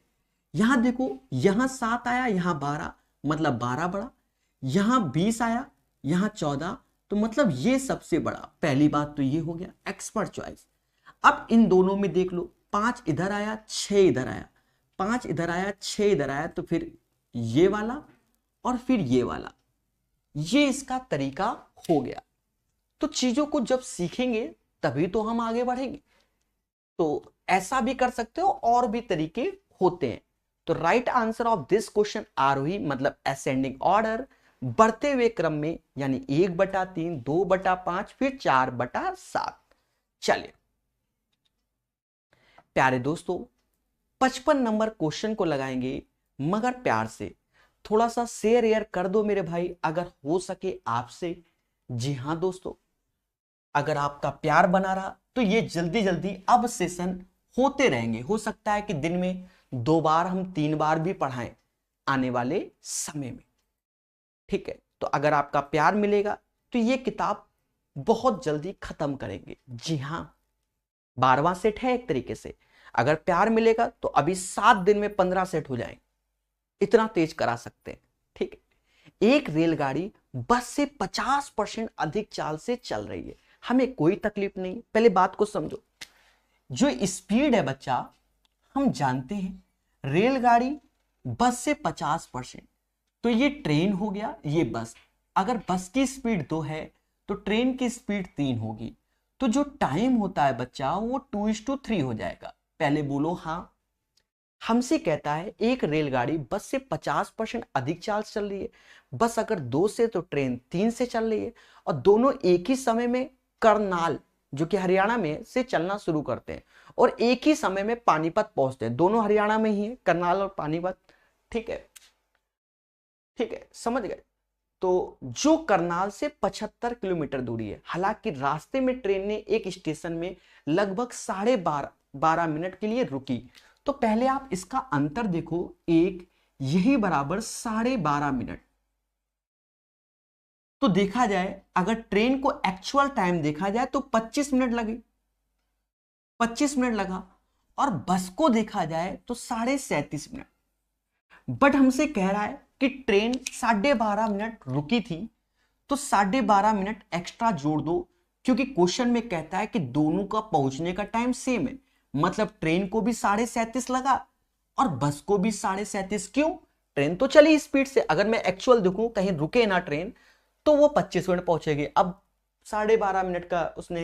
Speaker 1: यहां देखो, यहां 7 आया, यहां 12, मतलब 12 बड़ा, यहां 20 आया, यहां 14, तो मतलब ये सबसे बड़ा। पहली बात तो ये हो गया एक्सपर्ट चॉइस। अब इन दोनों में देख लो, 5 इधर आया, 6 इधर आया, 5 इधर आया, 6 इधर आया, तो फिर ये वाला और फिर ये वाला, ये इसका तरीका हो गया। तो चीजों को जब सीखेंगे तभी तो हम आगे बढ़ेंगे। तो ऐसा भी कर सकते हो, और भी तरीके होते हैं। तो right answer of this question आरोही मतलब असेंडिंग ऑर्डर, बढ़ते हुए क्रम में, यानी 1/3, 2/5, फिर 4/7। चलिए प्यारे दोस्तों, 55 नंबर क्वेश्चन को लगाएंगे, मगर प्यार से। थोड़ा सा शेयर एयर कर दो मेरे भाई, अगर हो सके आपसे। जी हां दोस्तों, अगर आपका प्यार बना रहा तो ये जल्दी जल्दी अब सेशन होते रहेंगे। हो सकता है कि दिन में 2 बार, हम 3 बार भी पढ़ाएं आने वाले समय में, ठीक है। तो अगर आपका प्यार मिलेगा तो ये किताब बहुत जल्दी खत्म करेंगे। जी हाँ, 12वां सेट है एक तरीके से। अगर प्यार मिलेगा तो अभी 7 दिन में 15 सेट हो जाएंगे, इतना तेज करा सकते हैं, ठीक है। एक रेलगाड़ी बस से 50% अधिक चाल से चल रही है, हमें कोई तकलीफ नहीं। पहले बात को समझो, जो स्पीड है बच्चा, हम जानते हैं रेलगाड़ी बस से 50%, तो ये ट्रेन हो गया, ये बस। अगर बस की स्पीड 2 है तो ट्रेन की स्पीड 3 होगी, तो जो टाइम होता है बच्चा वो 2:3 हो जाएगा। पहले बोलो हाँ। हमसे कहता है एक रेलगाड़ी बस से 50% अधिक चाल चल रही है। बस अगर 2 से तो ट्रेन 3 से चल रही है, और दोनों एक ही समय में करनाल जो कि हरियाणा में से चलना शुरू करते हैं, और एक ही समय में पानीपत पहुंचते हैं। दोनों हरियाणा में ही है, करनाल और पानीपत। ठीक है, ठीक है, समझ गए। तो जो करनाल से 75 किलोमीटर दूरी है, हालांकि रास्ते में ट्रेन ने एक स्टेशन में लगभग 12.5 मिनट के लिए रुकी। तो पहले आप इसका अंतर देखो, एक यही बराबर 12.5 मिनट। तो देखा जाए अगर ट्रेन को एक्चुअल टाइम देखा जाए तो 25 मिनट लगे, 25 मिनट लगा। और बस को देखा जाए तो 37.5 मिनट। बट हमसे कह रहा है कि ट्रेन 12.5 मिनट रुकी थी, तो 12.5 मिनट एक्स्ट्रा जोड़ दो, क्योंकि क्वेश्चन में कहता है कि दोनों का पहुंचने का टाइम सेम है। मतलब ट्रेन को भी 37.5 लगा और बस को भी 37.5। क्यों? ट्रेन तो चली स्पीड से, अगर मैं एक्चुअल देखूं कहीं रुके ना ट्रेन तो वो 25 मिनट पहुंचेगी। अब 12.5 मिनट का उसने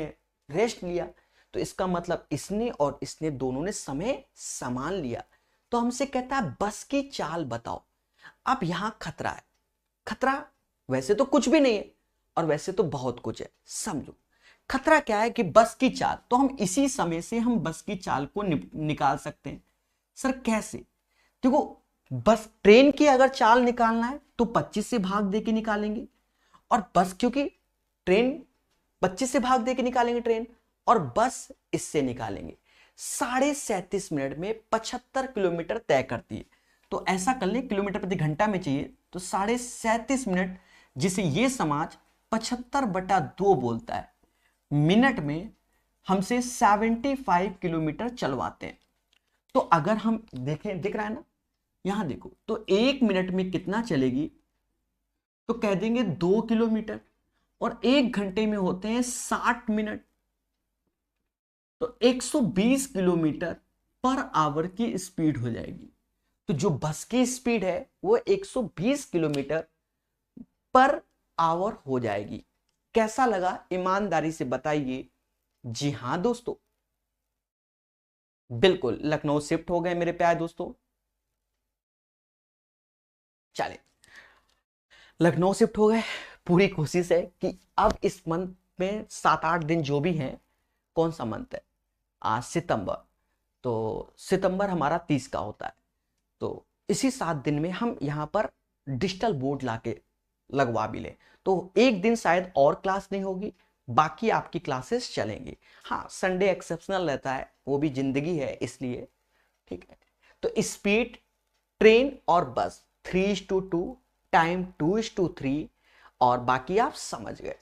Speaker 1: रेस्ट लिया, तो इसका मतलब इसने और इसने दोनों ने समय समान लिया। तो हमसे कहता है बस की चाल बताओ। अब यहां खतरा है। खतरा वैसे तो कुछ भी नहीं है और वैसे तो बहुत कुछ है, समझो। खतरा क्या है कि बस की चाल, तो हम इसी समय से हम बस की चाल को निकाल सकते हैं। सर कैसे? देखो, बस ट्रेन की अगर चाल निकालना है तो 25 से भाग दे के निकालेंगे, और बस क्योंकि ट्रेन 25 से भाग दे के निकालेंगे ट्रेन, और बस इससे निकालेंगे। 37.5 मिनट में 75 किलोमीटर तय करती है। तो ऐसा कर लें, किलोमीटर प्रति घंटा में चाहिए तो 37.5 मिनट, जिसे ये समाज 75/2 बोलता है, मिनट में हमसे 75 किलोमीटर चलवाते हैं। तो अगर हम देखें, दिख रहा है ना, यहां देखो, तो 1 मिनट में कितना चलेगी, तो कह देंगे 2 किलोमीटर, और 1 घंटे में होते हैं 60 मिनट, तो 120 किलोमीटर पर आवर की स्पीड हो जाएगी। तो जो बस की स्पीड है वो 120 किलोमीटर पर आवर हो जाएगी। कैसा लगा, ईमानदारी से बताइए। जी हां दोस्तों, बिल्कुल लखनऊ शिफ्ट हो गए मेरे प्यारे दोस्तों। चले, लखनऊ शिफ्ट हो गए। पूरी कोशिश है कि अब इस मंथ में 7-8 दिन जो भी हैं, कौन सा मंथ है आज? सितंबर। तो सितंबर हमारा 30 का होता है, तो इसी 7 दिन में हम यहाँ पर डिजिटल बोर्ड लाके लगवा भी लें, तो एक दिन शायद और क्लास नहीं होगी, बाकी आपकी क्लासेस चलेंगी। हाँ, संडे एक्सेप्शनल रहता है, वो भी जिंदगी है इसलिए। ठीक है, तो स्पीड ट्रेन और बस 3:2, टाइम 2:3, और बाकी आप समझ गए।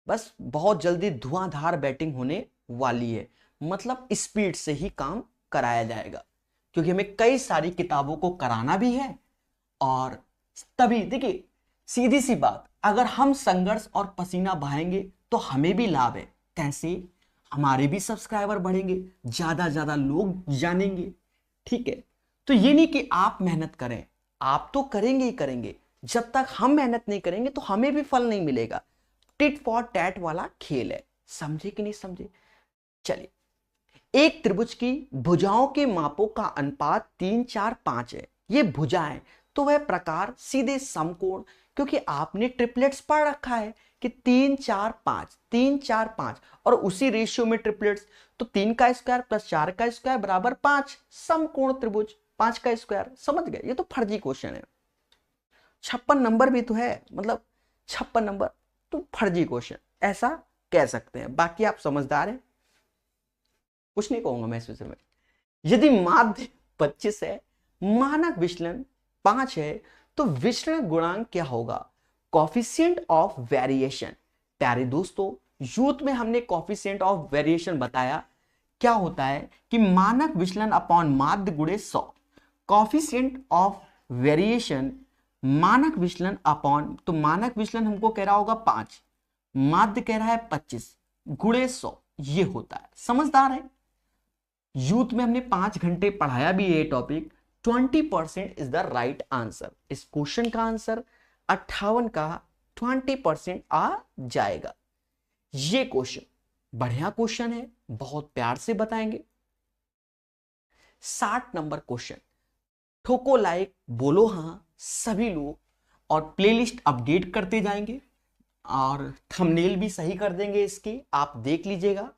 Speaker 1: बस बहुत जल्दी धुआंधार बैटिंग होने वाली है, मतलब स्पीड से ही काम कराया जाएगा, क्योंकि हमें कई सारी किताबों को कराना भी है। और तभी देखिए, सीधी सी बात, अगर हम संघर्ष और पसीना बहाएंगे तो हमें भी लाभ है। कैसे? हमारे भी सब्सक्राइबर बढ़ेंगे, ज्यादा लोग जानेंगे। ठीक है, तो ये नहीं कि आप मेहनत करें, आप तो करेंगे ही करेंगे, जब तक हम मेहनत नहीं करेंगे तो हमें भी फल नहीं मिलेगा। टिट फॉर टैट वाला खेल है, समझे कि नहीं समझे? चलिए, एक त्रिभुज की भुजाओं के मापों का अनुपात 3, 4, 5 है। ये भुजाएं, तो वह प्रकार सीधे समकोण, क्योंकि आपने ट्रिपलेट्स पढ़ रखा है कि 3, 4, 5, 3, 4, 5, और उसी रेशियो में ट्रिपलेट्स, तो 3 का स्क्वायर प्लस 4 का स्क्वायर बराबर 5, समकोण त्रिभुज 5 का स्क्वायर। समझ गए? ये तो फर्जी क्वेश्चन है, 56 नंबर भी तो है, मतलब 56 नंबर तो फर्जी क्वेश्चन, ऐसा कह सकते हैं। बाकी आप समझदार हैं, कुछ नहीं कहूंगा मैं इस विषय में। यदि माध्य 25 है, मानक विचलन 5 है, तो विचलन गुणांक क्या होगा? Coefficient of variation. प्यारे दोस्तों, यूथ में हमने कॉफिशिएंट ऑफ वेरिएशन बताया, क्या होता है कि मानक विचलन अपॉन माध्य गुणे 100। कॉफिशिएंट ऑफ वेरिएशन मानक विचलन अपॉन, तो मानक विचलन हमको कह रहा होगा 5, माध्य कह रहा है 25, गुणे 100, ये होता है। समझदार है? यूथ में हमने 5 घंटे पढ़ाया भी ये topic. 20% is the right answer. इस क्वेश्चन का आंसर 58 का 20% आ जाएगा। ये क्वेश्चन बढ़िया क्वेश्चन है, बहुत प्यार से बताएंगे। 60 नंबर क्वेश्चन, ठोको लाइक, बोलो हां सभी लोग, और प्लेलिस्ट अपडेट करते जाएंगे और थंबनेल भी सही कर देंगे इसकी, आप देख लीजिएगा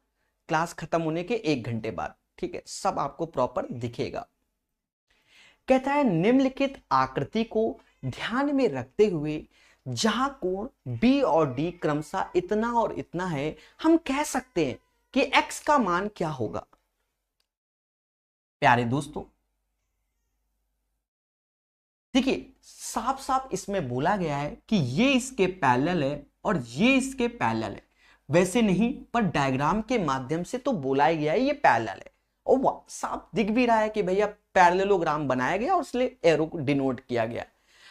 Speaker 1: क्लास खत्म होने के 1 घंटे बाद, ठीक है, सब आपको प्रॉपर दिखेगा। कहता है निम्नलिखित आकृति को ध्यान में रखते हुए जहां कोण बी और डी क्रमशः इतना और इतना है, हम कह सकते हैं कि एक्स का मान क्या होगा। प्यारे दोस्तों देखिए, साफ साफ इसमें बोला गया है कि ये इसके पैरेलल है और ये इसके पैरेलल है। वैसे नहीं, पर डायग्राम के माध्यम से तो बोला ही गया है ये पैरेलल है, और साफ दिख भी रहा है कि भैया पैरेललोग्राम बनाया गया और इसलिए एरो को डिनोट किया गया।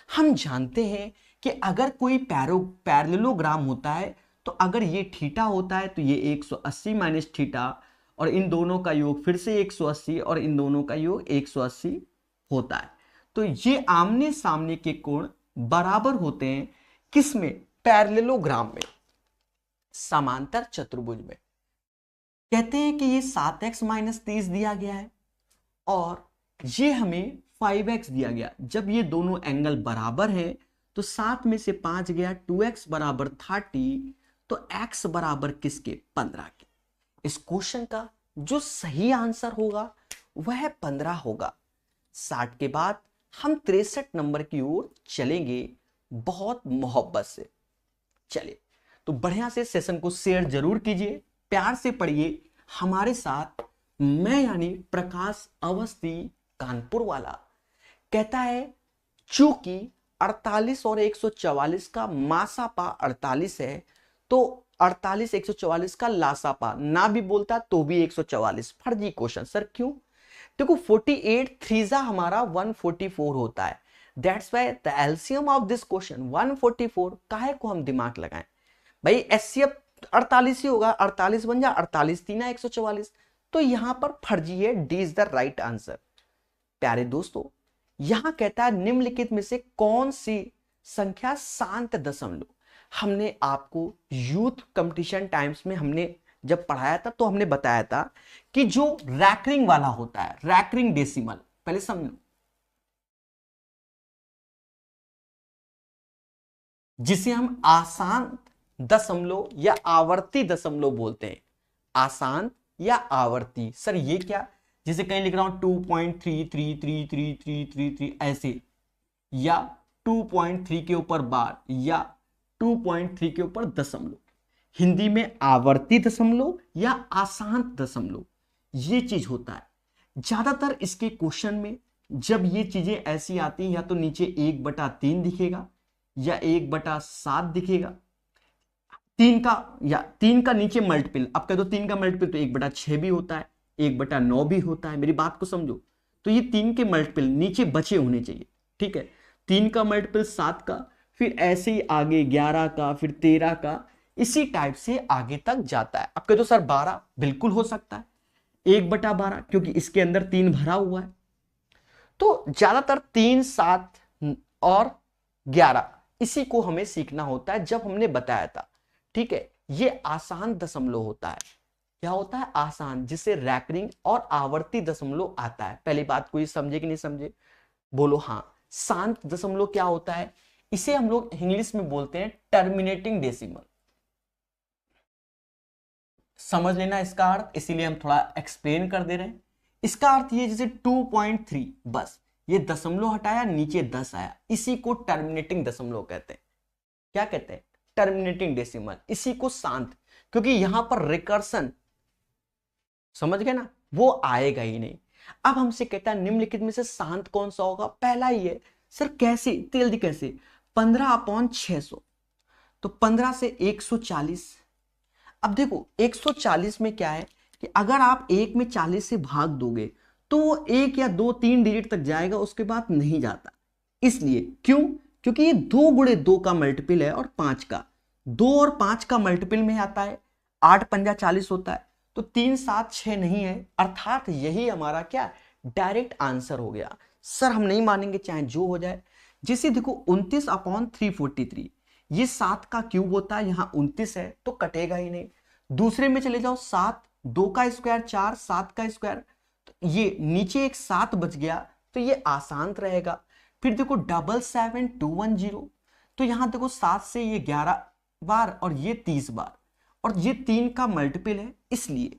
Speaker 1: हम जानते हैं कि अगर कोई पैरेललोग्राम होता है तो अगर ये थीटा होता है तो ये 180 माइनस थीटा, और इन दोनों का योग फिर से 180 और इन दोनों का योग 180 होता है। तो ये आमने सामने के कोण बराबर होते हैं किसमें? पैरेललोग्राम में, समांतर चतुर्भुज में। कहते हैं कि ये 7x माइनस 30 दिया गया है और ये हमें 5x दिया गया। जब ये दोनों एंगल बराबर है तो 7 में से 5 गया, 2x बराबर 30, तो x बराबर किसके? 15 के। इस क्वेश्चन का जो सही आंसर होगा वह 15 होगा। 60 के बाद हम 63 नंबर की ओर चलेंगे बहुत मोहब्बत से। चलिए, तो बढ़िया से सेशन को शेयर जरूर कीजिए, प्यार से पढ़िए हमारे साथ। मैं यानी प्रकाश अवस्थी कानपुर वाला। कहता है चूंकि 48 और 144 का मासापा 48 है तो 48 144 का लासापा ना भी बोलता तो भी 144। फर्जी क्वेश्चन सर, क्यों? देखो 48 थ्रीजा हमारा 144 होता है। That's why the LCM of this question 144। काहे को हम दिमाग लगाएं भाई, एचसीएफ 48 ही होगा, 48 बन जा 48 3 144। तो यहां पर फर्जी है, D is the right answer. प्यारे दोस्तों, यहां कहता है निम्नलिखित में से कौन सी संख्या शांत दशमलव। हमने आपको यूथ कंपटीशन टाइम्स में हमने जब पढ़ाया था तो हमने बताया था कि जो रैकरिंग वाला होता है, रैकरिंग डेसिमल, पहले समझ लो, जिसे हम आसान दशमलव या आवर्ती दशमलव बोलते हैं। आसान या आवर्ती, सर ये क्या? जिसे कहीं लिख रहा हूं 2.33333333 ऐसे, या 2.3 के ऊपर बार, या 2.3 के ऊपर दशमलव। हिंदी में आवर्ती दशमलव या आसान दशमलव, ये चीज होता है। ज्यादातर इसके क्वेश्चन में जब ये चीजें ऐसी आती हैं, या तो नीचे 1/3 दिखेगा या 1/7 दिखेगा। 3 का नीचे मल्टीपल, अब कह दो 3 का मल्टीपल तो 1/6 भी होता है, 1/9 भी होता है। मेरी बात को समझो, तो ये 3 के मल्टीपल नीचे बचे होने चाहिए, ठीक है। 3 का मल्टीपल 7 का, फिर ऐसे ही आगे 11 का, फिर 13 का, इसी टाइप से आगे तक जाता है। अब कह दो सर 12, बिल्कुल हो सकता है 1/12, क्योंकि इसके अंदर 3 भरा हुआ है। तो ज्यादातर 3, 7 और 11 इसी को हमें सीखना होता है, जब हमने बताया था, ठीक है। ये आसान दशमलव होता है। क्या होता है? आसान, जिससे रैकरिंग और आवर्ती दशमलव आता है। पहली बात कोई समझे कि नहीं समझे? बोलो हाँ। शांत दशमलव क्या होता है? इसे हम लोग इंग्लिश में बोलते हैं टर्मिनेटिंग डेसिमल। समझ लेना इसका अर्थ, इसीलिए हम थोड़ा एक्सप्लेन कर दे रहे हैं। इसका अर्थ ये, जैसे 2.3, बस ये दशमलव हटाया, नीचे 10 आया, इसी को टर्मिनेटिंग दशमलव कहते हैं। क्या कहते हैं? Terminating decimal. इसी को शांत, क्योंकि यहां पर रिकर्सन, समझ गए ना, वो आएगा ही नहीं। अब हमसे कहता है निम्नलिखित में से शांत कौन सा होगा? पहला ही है। सर कैसे? जल्दी कैसे? 15/600, तो 15 से 140। अब देखो 140 में क्या है कि अगर आप 1 में 40 से भाग दोगे तो वो 1 या 2 3 डिजिट तक जाएगा, उसके बाद नहीं जाता। इसलिए क्यों? क्योंकि ये 2 गुणे 2 का मल्टीपल है और 5 का, 2 और 5 का मल्टीपल में आता है, 8 पंजा 40 होता है। तो 3 7 6 नहीं है, अर्थात यही हमारा क्या डायरेक्ट आंसर हो गया। सर हम नहीं मानेंगे चाहे जो हो जाए। जैसे देखो 29/343, ये 7 का क्यूब होता है, यहाँ 29 है तो कटेगा ही नहीं। दूसरे में चले जाओ 7, 2 का स्क्वायर 4, 7 का स्क्वायर, तो ये नीचे एक 7 बच गया, तो ये आसान रहेगा। फिर देखो 77210, तो यहां देखो 7 से ये 11 बार और ये 30 बार, और ये 3 का मल्टीपल है, इसलिए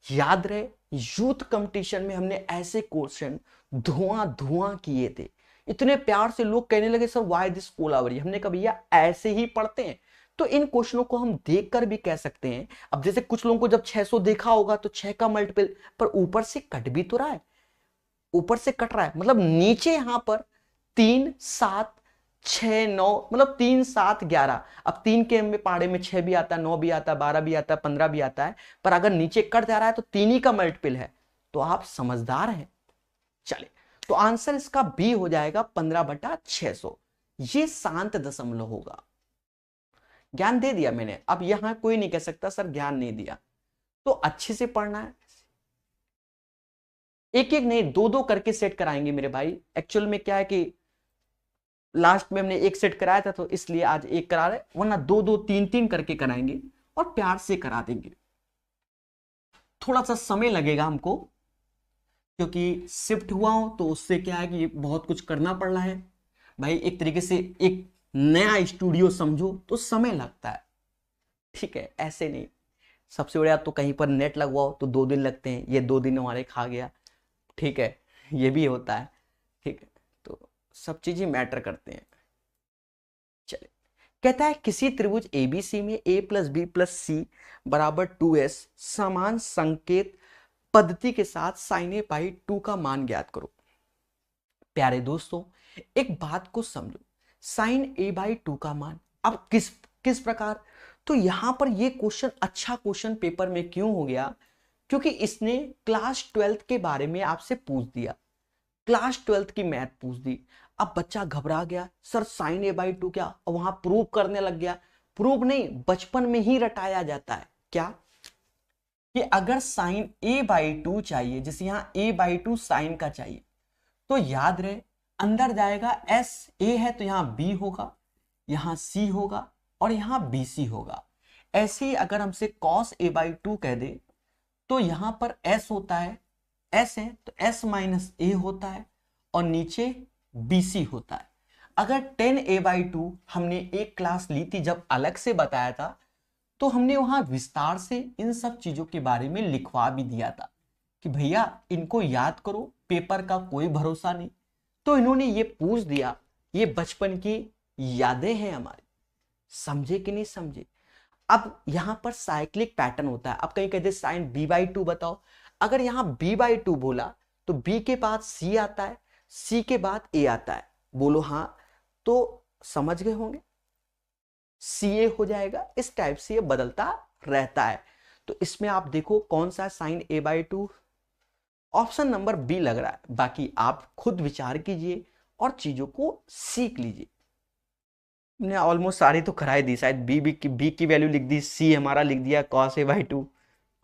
Speaker 1: याद रहे यूथ कंपटीशन में हमने ऐसे क्वेश्चन धुआं धुआं किए थे। इतने प्यार से लोग कहने लगे सर व्हाई दिस कोलावरी, हमने कहा भैया ऐसे ही पढ़ते हैं। तो इन क्वेश्चनों को हम देखकर भी कह सकते हैं। अब जैसे कुछ लोगों को जब 600 देखा होगा तो 6 का मल्टीपल, पर ऊपर से कट भी तो रहा है, ऊपर से कट रहा है, मतलब नीचे यहां पर 3 7 6 9, मतलब 3 7 11। अब 3 के में पहाड़े में 6 भी आता है, 9 भी आता है, 12 भी आता है, 15 भी आता है, पर अगर नीचे कट जा रहा है तो 3 ही का मल्टीपल है, तो आप समझदार हैं। चलिए, तो आंसर इसका बी हो जाएगा 15/600। ये शांत दशमलव होगा। ज्ञान दे दिया मैंने, अब यहां कोई नहीं कह सकता सर ज्ञान नहीं दिया। तो अच्छे से पढ़ना है, एक एक नहीं 2 2 करके सेट कराएंगे मेरे भाई। एक्चुअल में क्या है कि लास्ट में हमने एक सेट कराया था तो इसलिए आज एक करा रहे, वरना 2 2 3 3 करके कराएंगे और प्यार से करा देंगे। थोड़ा सा समय लगेगा हमको, क्योंकि शिफ्ट हुआ हूं तो उससे क्या है कि बहुत कुछ करना पड़ रहा है भाई। एक तरीके से एक नया स्टूडियो समझो तो समय लगता है, ठीक है, ऐसे नहीं। सबसे बढ़िया तो कहीं पर नेट लगवाओ तो 2 दिन लगते हैं, ये 2 दिन हमारे खा गया, ठीक है, ये भी होता है, ठीक है। तो सब चीजें मैटर करते हैं। चलिए, कहता है किसी त्रिभुज एबीसी में a + b + c = 2s समान संकेत पद्धति के साथ sin a/2 का मान ज्ञात करो। प्यारे दोस्तों, एक बात को समझो, sin a/2 का मान अब किस किस प्रकार, तो यहां पर ये क्वेश्चन अच्छा क्वेश्चन पेपर में क्यों हो गया, क्योंकि इसने क्लास 12th के बारे में आपसे पूछ दिया, क्लास 12th की मैथ पूछ दी। अब बच्चा घबरा गया, सर sin a/2 क्या, और वहां प्रूव करने लग गया। प्रूव नहीं, बचपन में ही रटाया जाता है क्या, कि अगर sin a/2 चाहिए, जैसे यहां a/2 sin का चाहिए, तो याद रहे अंदर जाएगा s, a है तो यहां b होगा, यहां c होगा और यहां bc होगा। ऐसे ही अगर हमसे cos a/2 कह दे तो यहां पर s होता है, s है तो s - a होता है और नीचे bc होता है। अगर tan a/2 हमने एक क्लास ली थी जब अलग से बताया था, तो हमने वहां विस्तार से इन सब चीजों के बारे में लिखवा भी दिया था कि भैया इनको याद करो, पेपर का कोई भरोसा नहीं। तो इन्होंने ये पूछ दिया, ये बचपन की यादें हैं हमारी, समझे कि नहीं समझे। अब यहां पर साइक्लिक पैटर्न होता है। अब कहीं कहते sin b/2 बताओ, अगर यहां b/2 बोला तो b के बाद c आता है, c के बाद a आता है, बोलो हाँ, तो समझ गए होंगे, CA हो जाएगा। इस टाइप से ये बदलता रहता है। तो इसमें आप देखो कौन सा sin a/2, option number B लग रहा है। बाकी आप खुद विचार कीजिए और चीजों को सीख लीजिए। हमने ऑलमोस्ट सारी तो कराई दी, शायद बी की वैल्यू लिख दी, सी हमारा लिख दिया cos a/2,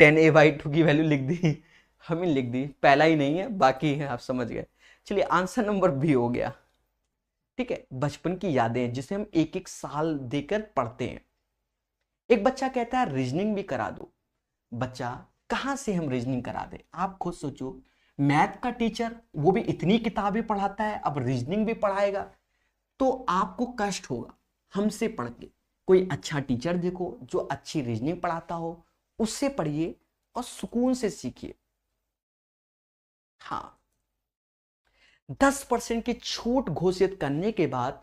Speaker 1: tan a/2 की वैल्यू लिख दी, हमें लिख दी, पहला ही नहीं है बाकी है, आप समझ गए। चलिए आंसर नंबर बी हो गया, ठीक है। बचपन की यादें जिसे हम एक एक साल देकर पढ़ते हैं। एक बच्चा कहता है रीजनिंग भी करा दो। बच्चा कहां से हम रीजनिंग करा दे, आप खुद सोचो। मैथ का टीचर वो भी इतनी किताबें पढ़ाता है, अब रीजनिंग भी पढ़ाएगा तो आपको कष्ट होगा। हमसे पढ़ के कोई अच्छा टीचर देखो जो अच्छी रीजनिंग पढ़ाता हो, उससे पढ़िए और सुकून से सीखिए। हाँ, 10% की छूट घोषित करने के बाद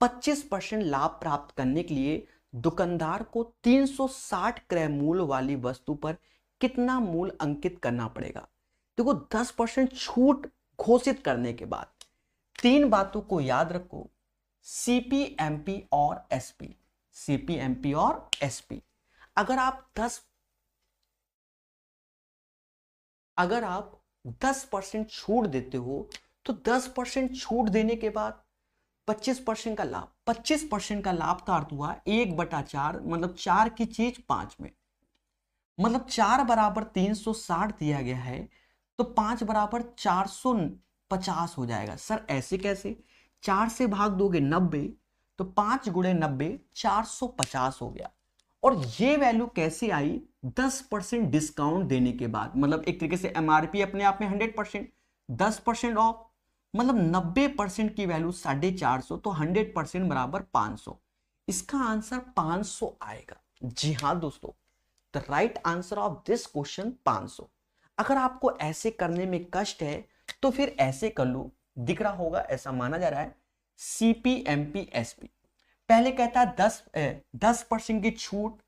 Speaker 1: 25% लाभ प्राप्त करने के लिए दुकानदार को 360 क्रय मूल्य वाली वस्तु पर कितना मूल्य अंकित करना पड़ेगा। देखो 10% छूट घोषित करने के बाद 3 बातों को याद रखो, CP, MP और SP। CP, MP और SP। अगर आप 10% छूट देते हो तो 10% छूट देने के बाद 25% का लाभ, 25% का लाभ का अर्थ हुआ 1/4, मतलब 4 की चीज 5 में। मतलब 4 बराबर 360 दिया गया है तो 5 बराबर 450 हो जाएगा। सर ऐसे कैसे? 4 से भाग दोगे 90 तो 5 गुणे 90 450 हो गया। और ये वैल्यू कैसे आई? 10% डिस्काउंट देने के बाद। मतलब एक तरीके से एमआरपी अपने आप में 100%, 10% ऑफ, मतलब 90% की वैल्यू 450, तो 100% बराबर 500। इसका आंसर 500 आएगा। जी हाँ दोस्तों, the right answer of this question 500। अगर आपको ऐसे करने में कष्ट है तो फिर ऐसे कर लो, दिख रहा होगा, ऐसा माना जा रहा है CPMPSP। पहले कहता है 10% की छूट,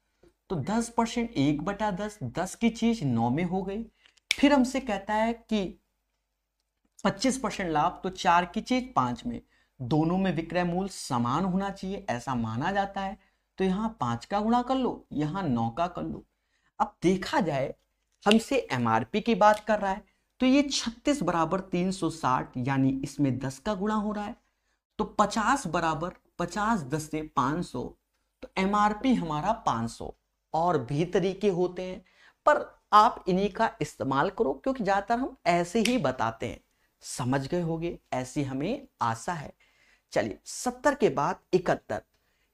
Speaker 1: तो 10% 1/10, 10 की चीज 9 में हो गई। फिर हमसे कहता है कि 25% लाभ, तो 4 की चीज 5 में। दोनों में विक्रय मूल्य समान होना चाहिए, ऐसा माना जाता है। तो यहां 5 का गुणा कर लो, यहां 9 का कर लो। अब देखा जाए, हमसे एमआरपी की बात कर रहा है, तो ये 36 बराबर 360, यानी इसमें 10 का गुणा हो रहा है। तो 50 बराबर 50 10 से 500, तो एमआरपी हमारा 500। और भी तरीके होते हैं, पर आप इन्हीं का इस्तेमाल करो, क्योंकि ज्यादातर हम ऐसे ही बताते हैं। समझ गए होगे, ऐसी हमें आशा है। चलिए 70 के बाद 71।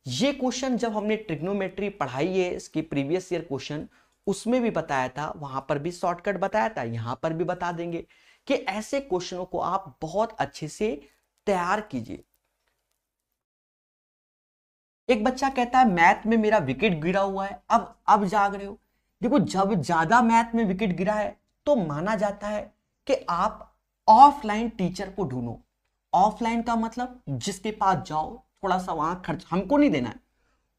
Speaker 1: ये क्वेश्चन जब हमने ट्रिग्नोमेट्री पढ़ाई है, इसकी प्रीवियस ईयर क्वेश्चन, उसमें भी बताया था, वहां पर भी शॉर्टकट बताया था, यहां पर भी बता देंगे कि ऐसे क्वेश्चनों को आप बहुत अच्छे से तैयार कीजिए। एक बच्चा कहता है मैथ में मेरा विकेट गिरा हुआ है, अब जाग रहे हो। देखो, जब ज्यादा मैथ में विकेट गिरा है तो माना जाता है कि आप ऑफलाइन टीचर को ढूंढो। ऑफलाइन का मतलब जिसके पास जाओ, थोड़ा सा वहां खर्च हमको नहीं देना है,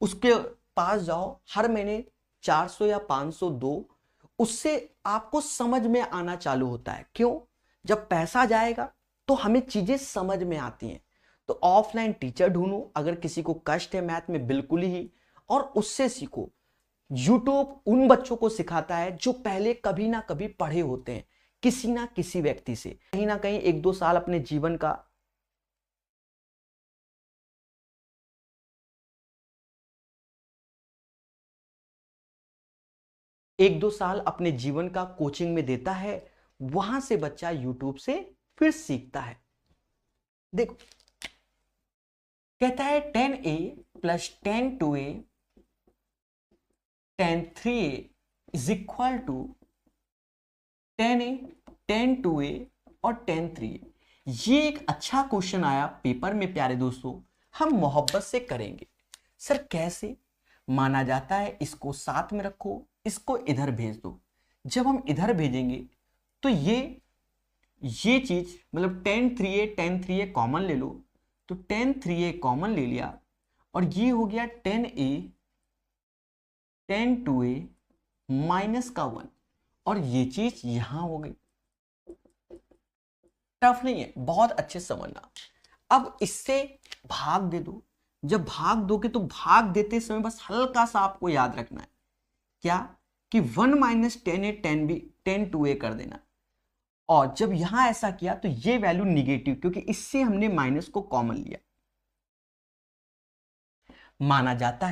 Speaker 1: उसके पास जाओ, हर महीने 400 या 500 दो, उससे आपको समझ में आना चालू होता है। क्यों? जब पैसा जाएगा तो हमें चीजें समझ में आती हैं। तो ऑफलाइन टीचर ढूंढो अगर किसी को कष्ट है मैथ में बिल्कुल ही, और उससे सीखो। यूट्यूब उन बच्चों को सिखाता है जो पहले कभी ना कभी पढ़े होते हैं किसी ना किसी व्यक्ति से, कहीं ना कहीं 1-2 साल अपने जीवन का एक दो साल अपने जीवन का कोचिंग में देता है, वहां से बच्चा यूट्यूब से फिर सीखता है। देखो, कहता है 10a plus 10 2a tan 3a is equal to 10a tan 2a और tan 3a। ये एक अच्छा क्वेश्चन आया पेपर में प्यारे दोस्तों, हम मोहब्बत से करेंगे। सर कैसे? माना जाता है इसको साथ में रखो, इसको इधर भेज दो। जब हम इधर भेजेंगे तो ये चीज, मतलब tan 3a कॉमन ले लो, तो tan 3a कॉमन ले लिया, और ये हो गया tan 2a माइनस का 1, और ये चीज यहां हो गई। टफ नहीं है, बहुत अच्छे समझना। अब इससे भाग दे दो। जब भाग दोगे तो भाग देते समय बस हल्का सा आपको याद रखना है, क्या कि 1 माइनस 10a tan 2a कर देना। और जब यहां ऐसा किया तो ये वैल्यू निगेटिव, क्योंकि इससे हमने माइनस को कॉमन लिया। माना जाता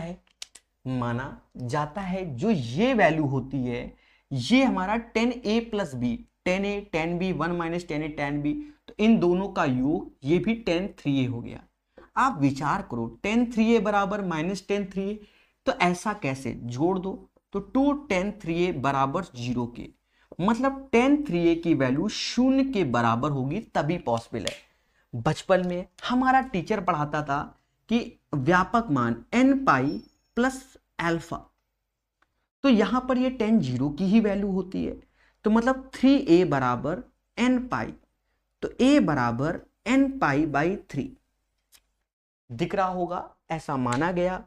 Speaker 1: है जो ये वैल्यू होती है, ये हमारा 10a plus B, 10a tan b 1 minus 10a tan b, तो इन दोनों का योग ये भी tan 3a हो गया। आप विचार करो, tan 3a बराबर माइनस tan 3a, तो ऐसा कैसे? जोड़ दो, तो 2 tan 3a बराबर 0 के, मतलब tan 3a की वैल्यू 0 के बराबर होगी, तभी पॉसिबल है। बचपन में हमारा टीचर पढ़ाता था कि व्यापक मान n पाई प्लस अल्फा, तो यहां पर ये tan 0 की ही वैल्यू होती है, तो मतलब 3a बराबर n पाई, तो a बराबर n पाई बाई 3। दिख रहा होगा, ऐसा माना गया।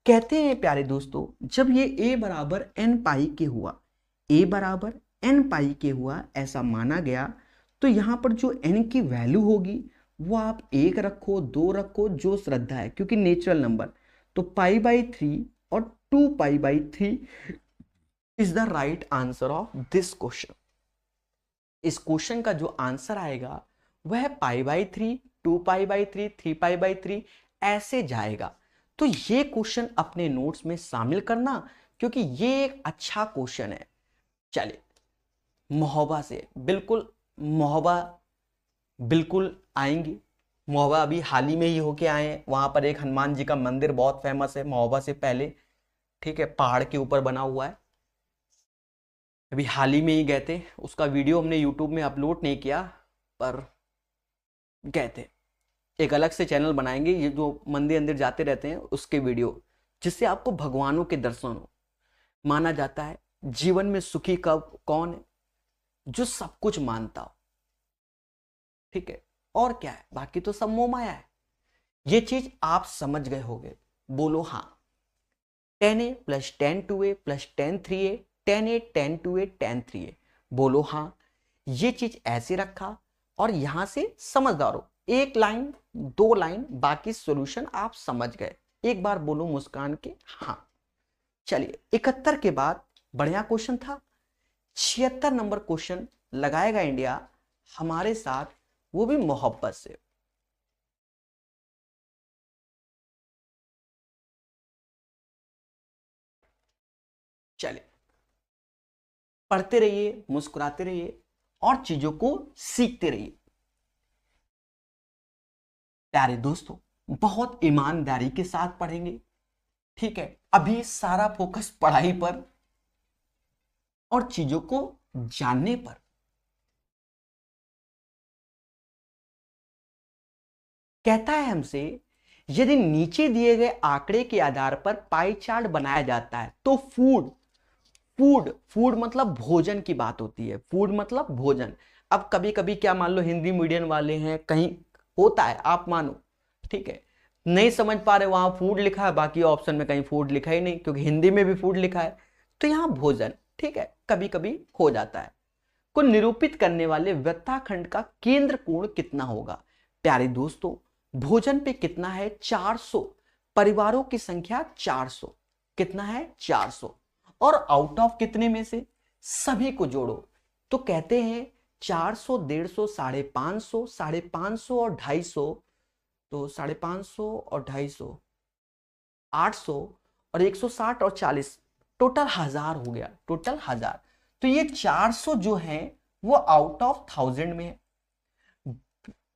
Speaker 1: कहते हैं प्यारे दोस्तों, जब ये a बराबर n पाई के हुआ, a बराबर n पाई के हुआ, ऐसा माना गया, तो यहां पर जो n की वैल्यू होगी वो आप 1 रखो, 2 रखो, जो श्रद्धा है, क्योंकि नेचुरल नंबर। तो पाई बाई 3 और 2 pi by 3 is the right answer of this question. इस क्वेश्चन का जो आंसर आएगा वह pi by 3, 2 pi by 3, 3 pi by 3 ऐसे जाएगा। तो ये क्वेश्चन अपने नोट्स में शामिल करना, क्योंकि ये एक अच्छा क्वेश्चन है। चलिए, महोबा से बिल्कुल आएंगे। महोबा अभी हाल ही में ही होके आए हैं। वहां पर एक हनुमान जी का मंदिर बहुत फेमस है महोबा से पहले, ठीक है, पहाड़ के ऊपर बना हुआ है। अभी हाल ही में ही गए थे, उसका वीडियो हमने यूट्यूब में अपलोड नहीं किया, पर गए थे। एक अलग से चैनल बनाएंगे, ये जो मंदिर अंदर जाते रहते हैं उसके वीडियो, जिससे आपको भगवानों के दर्शन हो। माना जाता है जीवन में सुखी कब कौन है? जो सब कुछ मानता हो, ठीक है। और क्या है, बाकी तो सब मोह माया है। ये चीज आप समझ गए होंगे, बोलो हाँ। 10a + 10 2a + 10 3a 10a 10 2a 10 3a, बोलो हाँ। ये चीज ऐसे रखा और यहां से समझदार हो, एक लाइन 2 लाइन, बाकी सॉल्यूशन आप समझ गए। एक बार बोलो मुस्कान के हाँ। चलिए, 71 के बाद बढ़िया क्वेश्चन था। 76 नंबर क्वेश्चन लगाएगा इंडिया हमारे साथ, वो भी मोहब्बत से। चलिए, पढ़ते रहिए, मुस्कुराते रहिए और चीजों को सीखते रहिए। प्यारे दोस्तों, बहुत ईमानदारी के साथ पढ़ेंगे, ठीक है। अभी सारा फोकस पढ़ाई पर और चीजों को जानने पर। कहता है हमसे, यदि नीचे दिए गए आंकड़े के आधार पर पाई चार्ट बनाया जाता है तो फूड फूड फूड मतलब भोजन की बात होती है। फूड मतलब भोजन। अब कभी कभी क्या, मान लो हिंदी मीडियम वाले हैं, कहीं होता है, आप मानो, ठीक है, नहीं समझ पा रहे, वहां फूड लिखा है, बाकी ऑप्शन में कहीं फूड लिखा ही नहीं, क्योंकि हिंदी में भी फूड लिखा है, तो यहां भोजन, ठीक है, कभी कभी हो जाता है। को निरूपित करने वाले वृत्ताखंड का केंद्र कोण कितना होगा? प्यारे दोस्तों, भोजन पे कितना है? 400। परिवारों की संख्या 400। कितना है? 400। और आउट ऑफ कितने में से? सभी को जोड़ो तो कहते हैं 400, 150, 550, 550 और 250, तो 550 और 250, 800 और 160 और 40, टोटल 1000 हो गया, टोटल 1000। तो ये 400 जो है वो आउट ऑफ 1000 में है।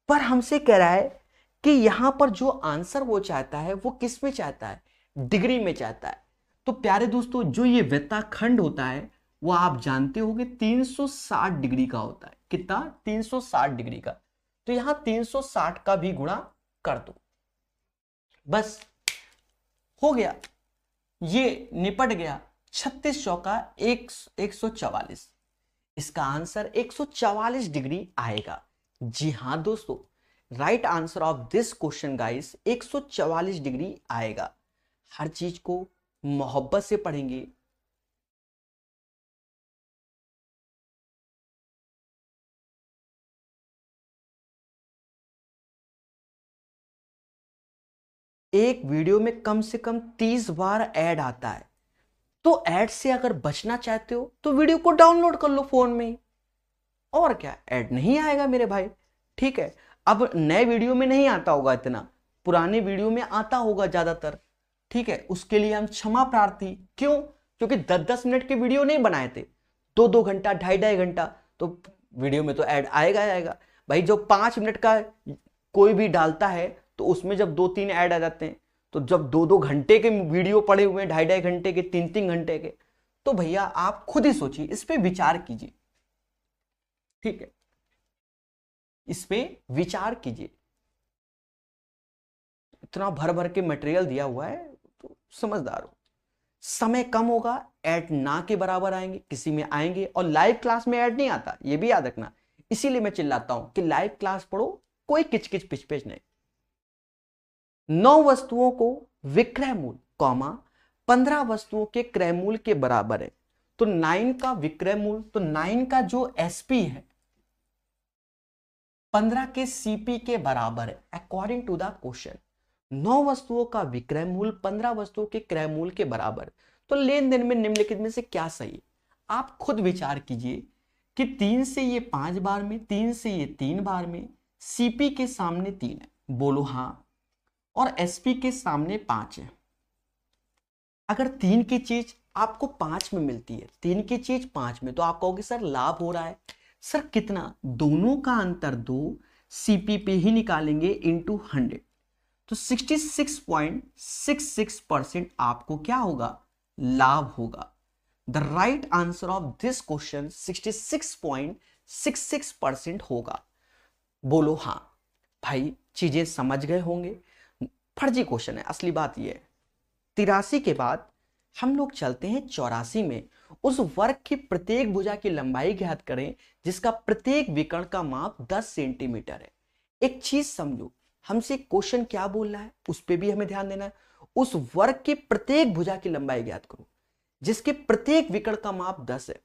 Speaker 1: पर हमसे कह रहा है कि यहां पर जो आंसर वो चाहता है वो किस में चाहता है? डिग्री में चाहता है। तो प्यारे दोस्तों, जो ये वृत्ताखंड होता है वो आप जानते होंगे 360 डिग्री का होता है। कितना? 360 डिग्री का। तो यहां 360 का भी गुणा कर दो, बस हो गया, ये निपट गया। 36 चौका 144, इसका आंसर 144 डिग्री आएगा। जी हां दोस्तों, right answer of this question guys 144 degree आएगा। हर चीज को मोहब्बत से पढ़ेंगे। एक वीडियो में कम से कम 30 बार ऐड आता है, तो ऐड से अगर बचना चाहते हो तो वीडियो को डाउनलोड कर लो फोन में ही। और क्या, ऐड नहीं आएगा मेरे भाई, ठीक है। अब नए वीडियो में नहीं आता होगा इतना, पुराने वीडियो में आता होगा ज्यादातर, ठीक है। उसके लिए हम क्षमा प्रार्थी। क्यों? क्योंकि 10-10 मिनट के वीडियो नहीं बनाए थे, 2-2 घंटा, 2.5-2.5 घंटा, तो वीडियो में तो ऐड आएगा आएगा भाई। जो 5 मिनट का कोई भी डालता है तो उसमें जब 2-3 ऐड आ जाते हैं, तो जब 2-2 घंटे के वीडियो पड़े हुए हैं, 2.5-2.5 घंटे के, 3-3 घंटे के, तो भैया आप खुद ही सोचिए, इस पे विचार कीजिए, ठीक है, इस पे विचार कीजिए। इतना भर भर के मटेरियल दिया हुआ है, तो समझदार हो। समय कम होगा, ऐड ना के बराबर आएंगे, किसी में आएंगे, और लाइव क्लास में ऐड नहीं आता, ये भी याद रखना। इसीलिए मैं चिल्लाता हूं कि लाइव क्लास पढ़ो, कोई किचकिच पिचपिच नहीं। 9 वस्तुओं को विक्रय मूल्य कॉमा 15 वस्तुओं के क्रय मूल्य के बराबर है, तो 9 का विक्रय मूल्य, तो 9 का जो एसपी है 15 के सीपी के बराबर है, अकॉर्डिंग टू द क्वेश्चन। 9 वस्तुओं का विक्रय मूल्य 15 वस्तुओं के क्रय मूल्य के बराबर, तो लेन देन में निम्नलिखित में से क्या सही है? आप खुद विचार कीजिए कि 3 से ये 5 बार में, 3 से ये 3 बार में, सीपी के सामने 3 है, बोलो हाँ, और एसपी के सामने 5 है। अगर 3 की चीज आपको 5 में मिलती है, 3 की चीज 5 में, तो आप कहोगे सर लाभ हो रहा है। सर कितना? दोनों का अंतर 2, सीपी पे ही निकालेंगे इंटू 100, तो 66.66% आपको क्या होगा? लाभ होगा। The right answer of this question 66.66% होगा। बोलो हाँ। भाई चीजें समझ गए होंगे। फर्जी क्वेश्चन है, असली बात यह है। 83 के बाद हम लोग चलते हैं 84 में। उस वर्ग की प्रत्येक भुजा की लंबाई ज्ञात करें जिसका प्रत्येक विकर्ण का माप 10 सेंटीमीटर है। एक चीज समझो, हमसे क्वेश्चन क्या बोल रहा है उस पर भी हमें ध्यान देना है। उस वर्ग की प्रत्येक भुजा की लंबाई ज्ञात करो जिसके प्रत्येक विकर्ण का माप 10 है।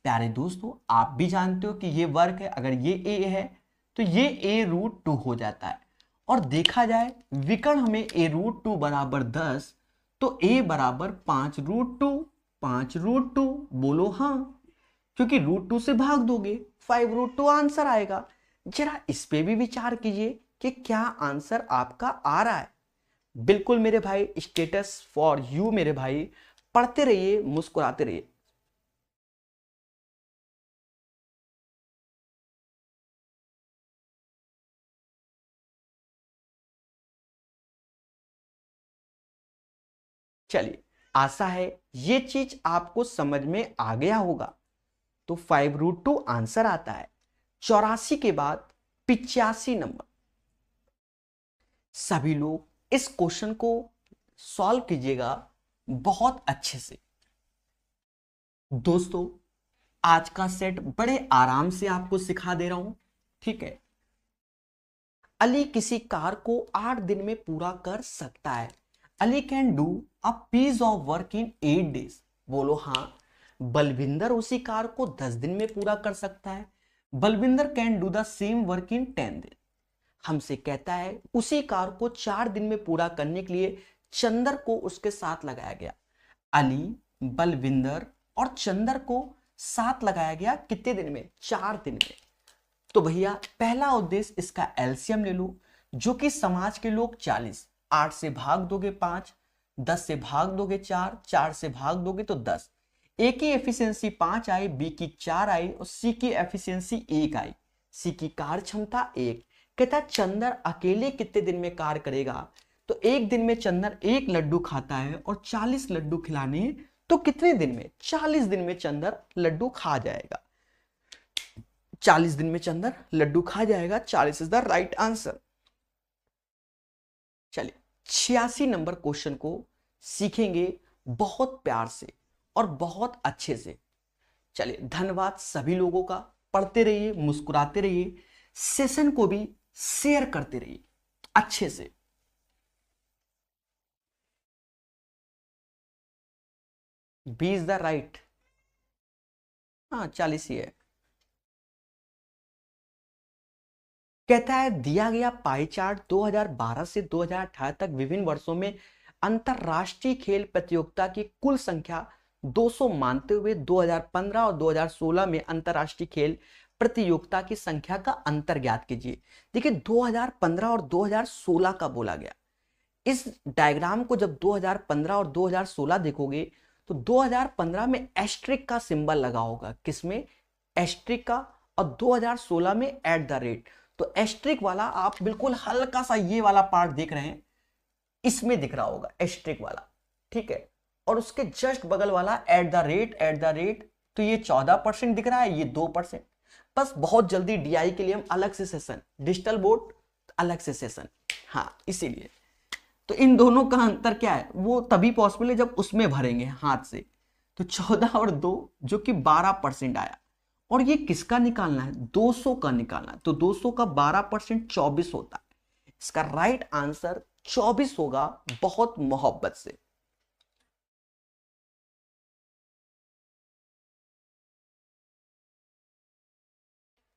Speaker 1: प्यारे दोस्तों, आप भी जानते हो कि ये वर्ग है, अगर ये a है तो ये a√2 हो जाता है। और देखा जाए विकर्ण हमें a√2 बराबर 10, तो a बराबर 5√2, 5√2। बोलो हाँ, क्योंकि √2 से भाग दोगे 5√2 आंसर आएगा। जरा इस पे भी विचार कीजिए कि क्या आंसर आपका आ रहा है। बिल्कुल मेरे भाई, स्टेटस फॉर यू मेरे भाई, पढ़ते रहिए, मुस्कुराते रहिए। चलिए, आशा है ये चीज आपको समझ में आ गया होगा। तो 5√2 आंसर आता है। 84 के बाद 85 नंबर। सभी लोग इस क्वेश्चन को सॉल्व कीजिएगा बहुत अच्छे से। दोस्तों, आज का सेट बड़े आराम से आपको सिखा दे रहा हूं, ठीक है। अली किसी कार को 8 दिन में पूरा कर सकता है। Ali can do a piece of work in 8 days. बोलो हाँ। बलविंदर उसी कार को 10 दिन में पूरा कर सकता है। Balwinder can do the same work in 10 दिन। हमसे कहता है उसी कार को 4 दिन में पूरा करने के लिए चंदर को उसके साथ लगाया गया। अली, बलविंदर और चंदर को साथ लगाया गया कितने दिन में? 4 दिन में। तो भैया पहला उद्देश्य इसका एलसीएम ले लो, जो कि समाज के लोग 40, 8 से भाग दोगे 5, 10 से भाग दोगे 4, 4 से भाग दोगे तो 10। ए की एफिशिएंसी 5 आई, बी की 4 आई और सी की एफिशिएंसी 1 आई। सी की कार्य क्षमता 1। कहता चंदर अकेले कितने दिन में कार्य करेगा? तो एक दिन में चंदर 1 लड्डू खाता है और 40 लड्डू खिलाने, तो कितने दिन में? 40 दिन में चंदर लड्डू खा जाएगा। 40 दिन में चंदर लड्डू खा जाएगा। 40 इज द राइट आंसर। चलिए 86 नंबर क्वेश्चन को सीखेंगे बहुत प्यार से और बहुत अच्छे से। चलिए, धन्यवाद सभी लोगों का। पढ़ते रहिए, मुस्कुराते रहिए, सेशन को भी शेयर करते रहिए अच्छे से। B is the right. हाँ 40 ही है। कहता है दिया गया पाई चार्ट 2012 से 2018 तक विभिन्न वर्षों में अंतरराष्ट्रीय खेल प्रतियोगिता की कुल संख्या 200 मानते हुए 2015 और 2016 में अंतरराष्ट्रीय खेल प्रतियोगिता की संख्या का अंतर ज्ञात कीजिए। देखिए 2015 और 2016 का बोला गया। इस डायग्राम को जब 2015 और 2016 देखोगे तो 2015 में एस्ट्रिक का सिंबल लगा होगा। किसमें? एस्ट्रिक का। और 2016 में एट द रेट। तो एस्ट्रिक वाला आप बिल्कुल हल्का सा ये वाला पार्ट देख रहे हैं, इसमें दिख रहा होगा एस्ट्रिक वाला, ठीक है। और उसके जस्ट बगल वाला at the rate, at the rate, तो ये 14% दिख रहा है, ये 2%। बस बहुत जल्दी डीआई के लिए हम अलग से सेशन, डिजिटल बोर्ड अलग से सेशन, हाँ इसीलिए। तो इन दोनों का अंतर क्या है? वो तभी पॉसिबल है जब उसमें भरेंगे हाथ से। तो 14 और 2 जो कि 12% आया। और ये किसका निकालना है? 200 का निकालना है। तो 200 का 12% 24 होता है। इसका राइट आंसर 24 होगा, बहुत मोहब्बत से।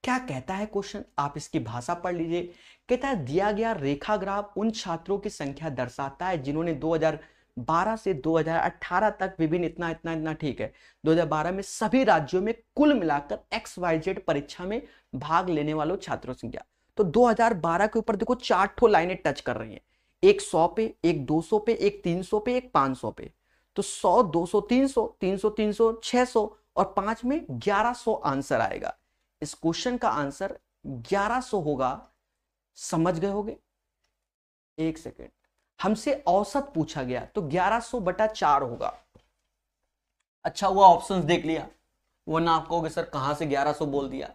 Speaker 1: क्या कहता है क्वेश्चन, आप इसकी भाषा पढ़ लीजिए। कहता है दिया गया रेखा ग्राफ उन छात्रों की संख्या दर्शाता है जिन्होंने 2012 से 2018 तक विभिन्न इतना इतना इतना, ठीक है, 2012 में सभी राज्यों में कुल मिलाकर XYZ परीक्षा में भाग लेने वालों छात्रों की संख्या। तो 2012 के ऊपर देखो 4 ठो लाइनें टच कर रही हैं, एक 100 पे, एक 200 पे, एक 300 पे, एक 500 पे। तो 100, 200, 300, 300, 300, 600 और 5 में 1100 आंसर आएगा। इस क्वेश्चन का आंसर 1100 होगा। समझ गए होगे? एक सेकेंड, हमसे औसत पूछा गया तो 1100/4 होगा। अच्छा हुआ ऑप्शंस देख लिया, वरना आप कहोगे सर कहां से 1100 बोल दिया।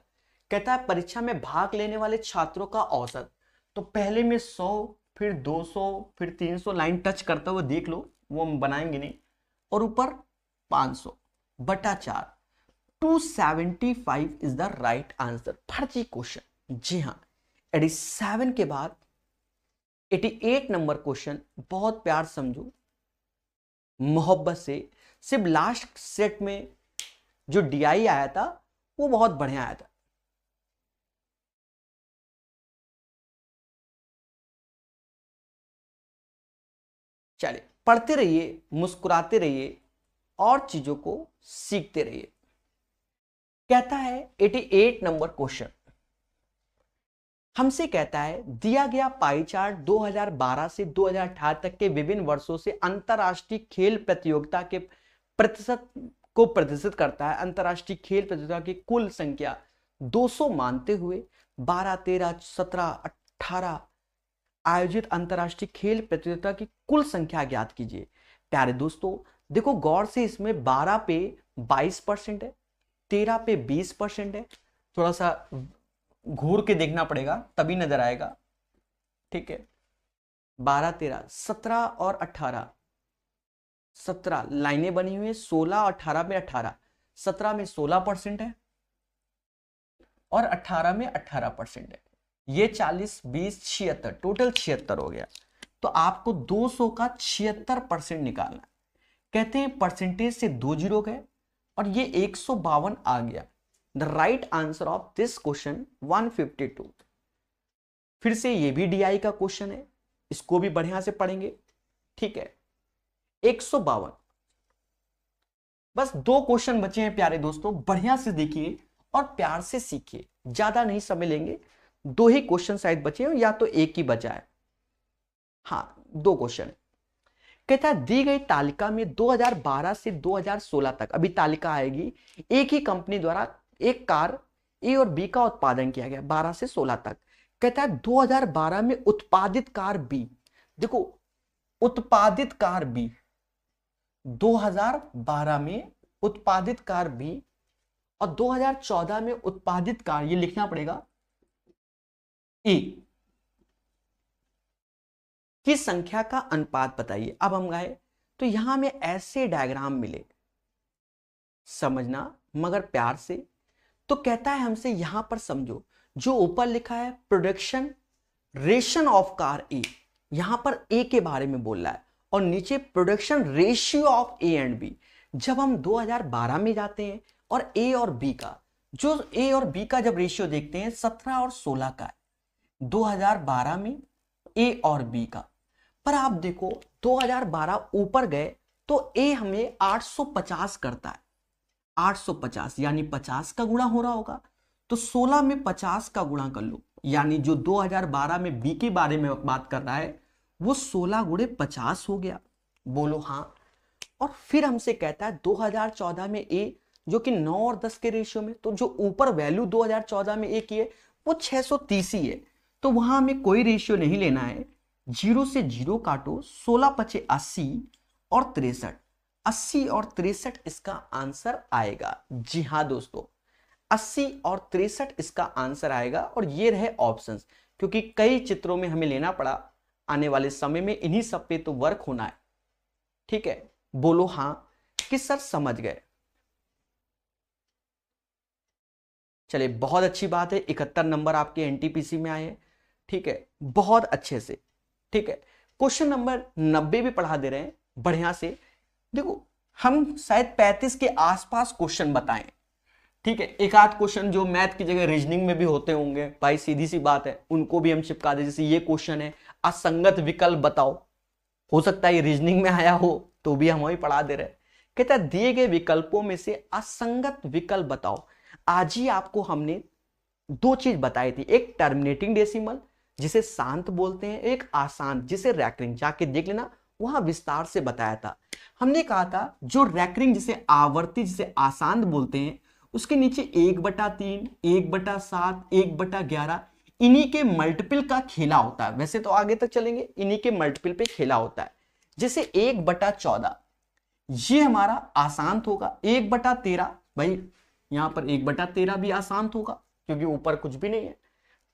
Speaker 1: कहता है परीक्षा में भाग लेने वाले छात्रों का औसत, तो पहले में 100, फिर 200, फिर 300 लाइन टच करते हुए देख लो, वो हम बनाएंगे नहीं, और ऊपर 500/4, 275 इज द राइट आंसर। फर्जी क्वेश्चन। जी हाँ, 87 के बाद 88 नंबर क्वेश्चन बहुत प्यार समझो, मोहब्बत से। सिर्फ लास्ट सेट में जो डीआई आया था वो बहुत बढ़िया आया था। चलिए पढ़ते रहिए, मुस्कुराते रहिए और चीजों को सीखते रहिए। कहता है 88 नंबर क्वेश्चन हमसे कहता है दिया गया पाई चार्ट 2012 से 2018 तक के विभिन्न वर्षों से अंतरराष्ट्रीय खेल प्रतियोगिता के प्रतिशत को प्रदर्शित करता है। अंतरराष्ट्रीय खेल प्रतियोगिता की कुल संख्या 200 मानते हुए 12, 13, 17, 18 आयोजित अंतरराष्ट्रीय खेल प्रतियोगिता की कुल संख्या ज्ञात कीजिए। प्यारे दोस्तों देखो गौर से, इसमें 12 पे 22% है, 13 पे 20% है। थोड़ा सा घूर के देखना पड़ेगा तभी नजर आएगा। ठीक है, 12, 13, 17 और 18, 17 लाइनें बनी हुई है, 16 और 18 में 18, 17 में 16% है और 18 में 18% है। ये 40, 20, 76, टोटल 76 हो गया। तो आपको 200 का 76% निकालना है। कहते हैं परसेंटेज से 2 जीरो गए और ये 152 आ गया। The right answer of this question 152। फिर से ये भी डीआई का क्वेश्चन है, इसको भी बढ़िया से पढ़ेंगे। ठीक है, 152। बस 2 क्वेश्चन बचे हैं प्यारे दोस्तों, बढ़िया से देखिए और प्यार से सीखिए। ज्यादा नहीं समय लेंगे, 2 ही क्वेश्चन शायद बचे हैं या तो एक ही बचा है। हाँ 2 क्वेश्चन। कहता है दी गई तालिका में 2012 से 2016 तक, अभी तालिका आएगी, एक ही कंपनी द्वारा एक कार ए और बी का उत्पादन किया गया 12 से 16 तक। कहता है 2012 में उत्पादित कार बी, देखो उत्पादित कार बी 2012 में उत्पादित कार बी और 2014 में उत्पादित कार, ये लिखना पड़ेगा, ए की संख्या का अनुपात बताइए। अब हम गए तो यहां में ऐसे डायग्राम मिले, समझना मगर प्यार से। तो कहता है हमसे यहां पर समझो, जो ऊपर लिखा है प्रोडक्शन रेशन ऑफ कार ए, यहां पर ए के बारे में बोल रहा है, और नीचे production ratio of A and B. जब हम 2012 में जाते हैं और ए और बी का, जो ए और बी का जब रेशियो देखते हैं 17 और 16 का है 2012 में ए और बी का। पर आप देखो 2012 ऊपर गए तो ए हमें 850 करता है, 850 यानी 50 का गुणा हो रहा होगा। तो 16 में 50 का गुणा कर लो, यानी जो 2012 में बी के बारे में बात कर रहा है वो 16 गुणे 50 हो गया। बोलो हाँ। और फिर हमसे कहता है 2014 में ए, जो कि 9 और 10 के रेशियो में, तो जो ऊपर वैल्यू 2014 में ए की है वो 630 ही है, तो वहां हमें कोई रेशियो नहीं लेना है। 0 से 0 काटो, 16 पचे 80 और 63, 80 और 63 इसका आंसर आएगा। जी हाँ दोस्तों, 80 और 63 इसका आंसर आएगा। और ये रहे ऑप्शंस, क्योंकि कई चित्रों में हमें लेना पड़ा, आने वाले समय में इन्हीं सब पे तो वर्क होना है। ठीक है, बोलो हाँ कि सर समझ गए। चलिए बहुत अच्छी बात है, 71 नंबर आपके एनटीपीसी में आए हैं। ठीक है, बहुत अच्छे से। ठीक है, क्वेश्चन नंबर 90 भी पढ़ा दे रहे हैं बढ़िया से। देखो हम शायद 35 के आसपास क्वेश्चन बताएं। ठीक है, एक आध क्वेश्चन जो मैथ की जगह रीजनिंग में भी होते होंगे भाई, सीधी सी बात है, उनको भी हम चिपका दे। जैसे ये क्वेश्चन है, असंगत विकल्प बताओ, हो सकता है ये रीजनिंग में आया हो, तो भी हम वही पढ़ा दे रहे हैं। कहता है दिए गए विकल्पों में से असंगत विकल्प बताओ। आज ही आपको हमने 2 चीज बताई थी, एक टर्मिनेटिंग डेसिमल जिसे शांत बोलते हैं, एक आसान जिसे रैकरिंग, जाके देख लेना वहां विस्तार से बताया था। हमने कहा था जो रैकरिंग जिसे आवर्ती जिसे आसान बोलते हैं उसके नीचे 1/3, 1/7, 1/11 इन्हीं के मल्टीपल का खेला होता है। वैसे तो आगे तक चलेंगे, इन्हीं के मल्टीपल पे खेला होता है। जैसे 1/14 ये हमारा आसांत होगा, 1/13 भाई यहां पर 1/13 भी आसांत होगा क्योंकि ऊपर कुछ भी नहीं है।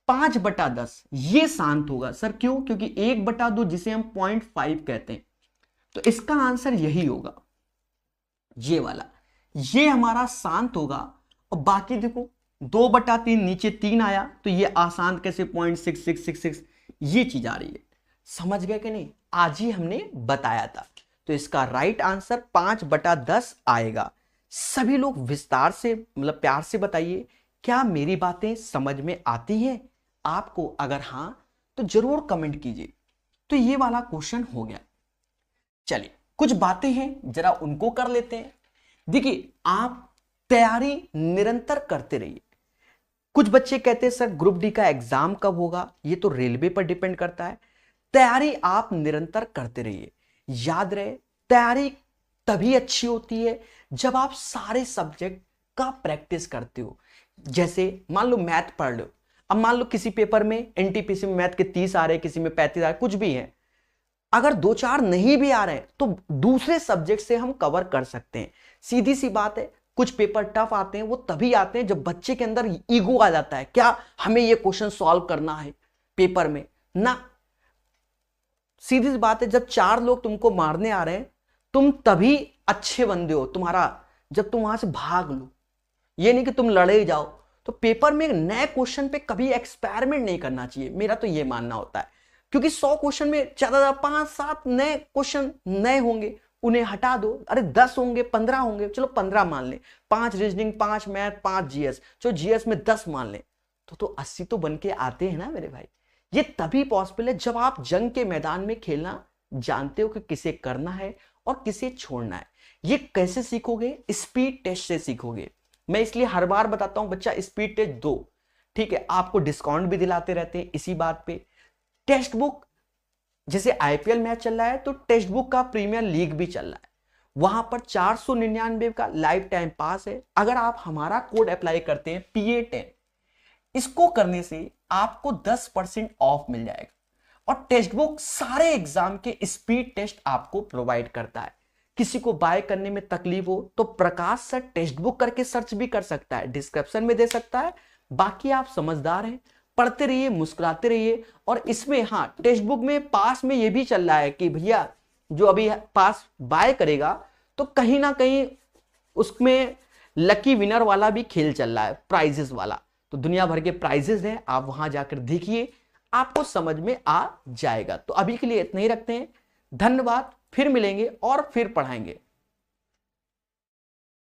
Speaker 1: 5/10 ये शांत होगा। सर क्यों? क्योंकि 1/2 जिसे हम 0.5 कहते हैं, तो इसका आंसर यही होगा, ये वाला, ये हमारा शांत होगा। और बाकी देखो 2/3 नीचे 3 आया तो ये अशांत कैसे 0.6666 ये चीज आ रही है। समझ गए कि नहीं? आज ही हमने बताया था। तो इसका राइट आंसर 5/10 आएगा। सभी लोग विस्तार से मतलब प्यार से बताइए, क्या मेरी बातें समझ में आती हैं आपको? अगर हां तो जरूर कमेंट कीजिए। तो ये वाला क्वेश्चन हो गया। चलिए कुछ बातें हैं जरा उनको कर लेते हैं। देखिए आप तैयारी निरंतर करते रहिए। कुछ बच्चे कहते हैं सर ग्रुप डी का एग्जाम कब होगा? ये तो रेलवे पर डिपेंड करता है। तैयारी आप निरंतर करते रहिए। याद रहे तैयारी तभी अच्छी होती है जब आप सारे सब्जेक्ट का प्रैक्टिस करते हो। जैसे मान लो मैथ पढ़ लो, अब मान लो किसी पेपर में एनटीपीसी में मैथ के 30 आ रहे, किसी में 35 आ रहे, कुछ भी है, अगर 2-4 नहीं भी आ रहे तो दूसरे सब्जेक्ट से हम कवर कर सकते हैं। सीधी सी बात है। कुछ पेपर टफ आते हैं, वो तभी आते हैं जब बच्चे के अंदर ईगो आ जाता है, क्या हमें ये क्वेश्चन सॉल्व करना है पेपर में ना। सीधी सी बात है, जब 4 लोग तुमको मारने आ रहे हैं तुम तभी अच्छे बंदे हो तुम्हारा जब तुम वहां से भाग लो, ये नहीं कि तुम लड़े ही जाओ। तो पेपर में नए क्वेश्चन पे कभी एक्सपेरिमेंट नहीं करना चाहिए, मेरा तो ये मानना होता है। क्योंकि 100 क्वेश्चन में ज्यादा 5-7 नए क्वेश्चन नए होंगे, उन्हें हटा दो। अरे 10 होंगे, 15 होंगे, चलो 15 मान लें, 5 रीजनिंग, 5 मैथ, 5 जीएस, चलो जीएस में 10 मान लें, तो 80 तो बन के आते हैं ना मेरे भाई। ये तभी पॉसिबल है जब आप जंग के मैदान में खेलना जानते हो कि किसे करना है और किसे छोड़ना है। ये कैसे सीखोगे? स्पीड टेस्ट से सीखोगे। मैं इसलिए हर बार बताता हूं बच्चा स्पीड टेस्ट दो, ठीक है? आपको डिस्काउंट भी दिलाते रहते हैं इसी बात पे। टेक्स्ट बुक, जैसे आईपीएल मैच चल रहा है तो टेक्स्ट बुक का प्रीमियर लीग भी चल रहा है, वहां पर 499 का लाइफ टाइम पास है। अगर आप हमारा कोड अप्लाई करते हैं PA10, इसको करने से आपको 10% ऑफ मिल जाएगा। और टेक्स्ट बुक सारे एग्जाम के स्पीड टेस्ट आपको प्रोवाइड करता है। किसी को बाय करने में तकलीफ हो तो प्रकाश सर टेक्स्ट बुक करके सर्च भी कर सकता है, डिस्क्रिप्शन में दे सकता है। बाकी आप समझदार हैं, पढ़ते रहिए, मुस्कुराते रहिए। और इसमें हाँ, टेक्स्ट बुक में पास में ये भी चल रहा है कि भैया जो अभी पास बाय करेगा तो कहीं ना कहीं उसमें लकी विनर वाला भी खेल चल रहा है, प्राइजेस वाला। तो दुनिया भर के प्राइजेस हैं, आप वहां जाकर देखिए, आपको समझ में आ जाएगा। तो अभी के लिए इतना ही रखते हैं। धन्यवाद, फिर मिलेंगे और फिर पढ़ाएंगे।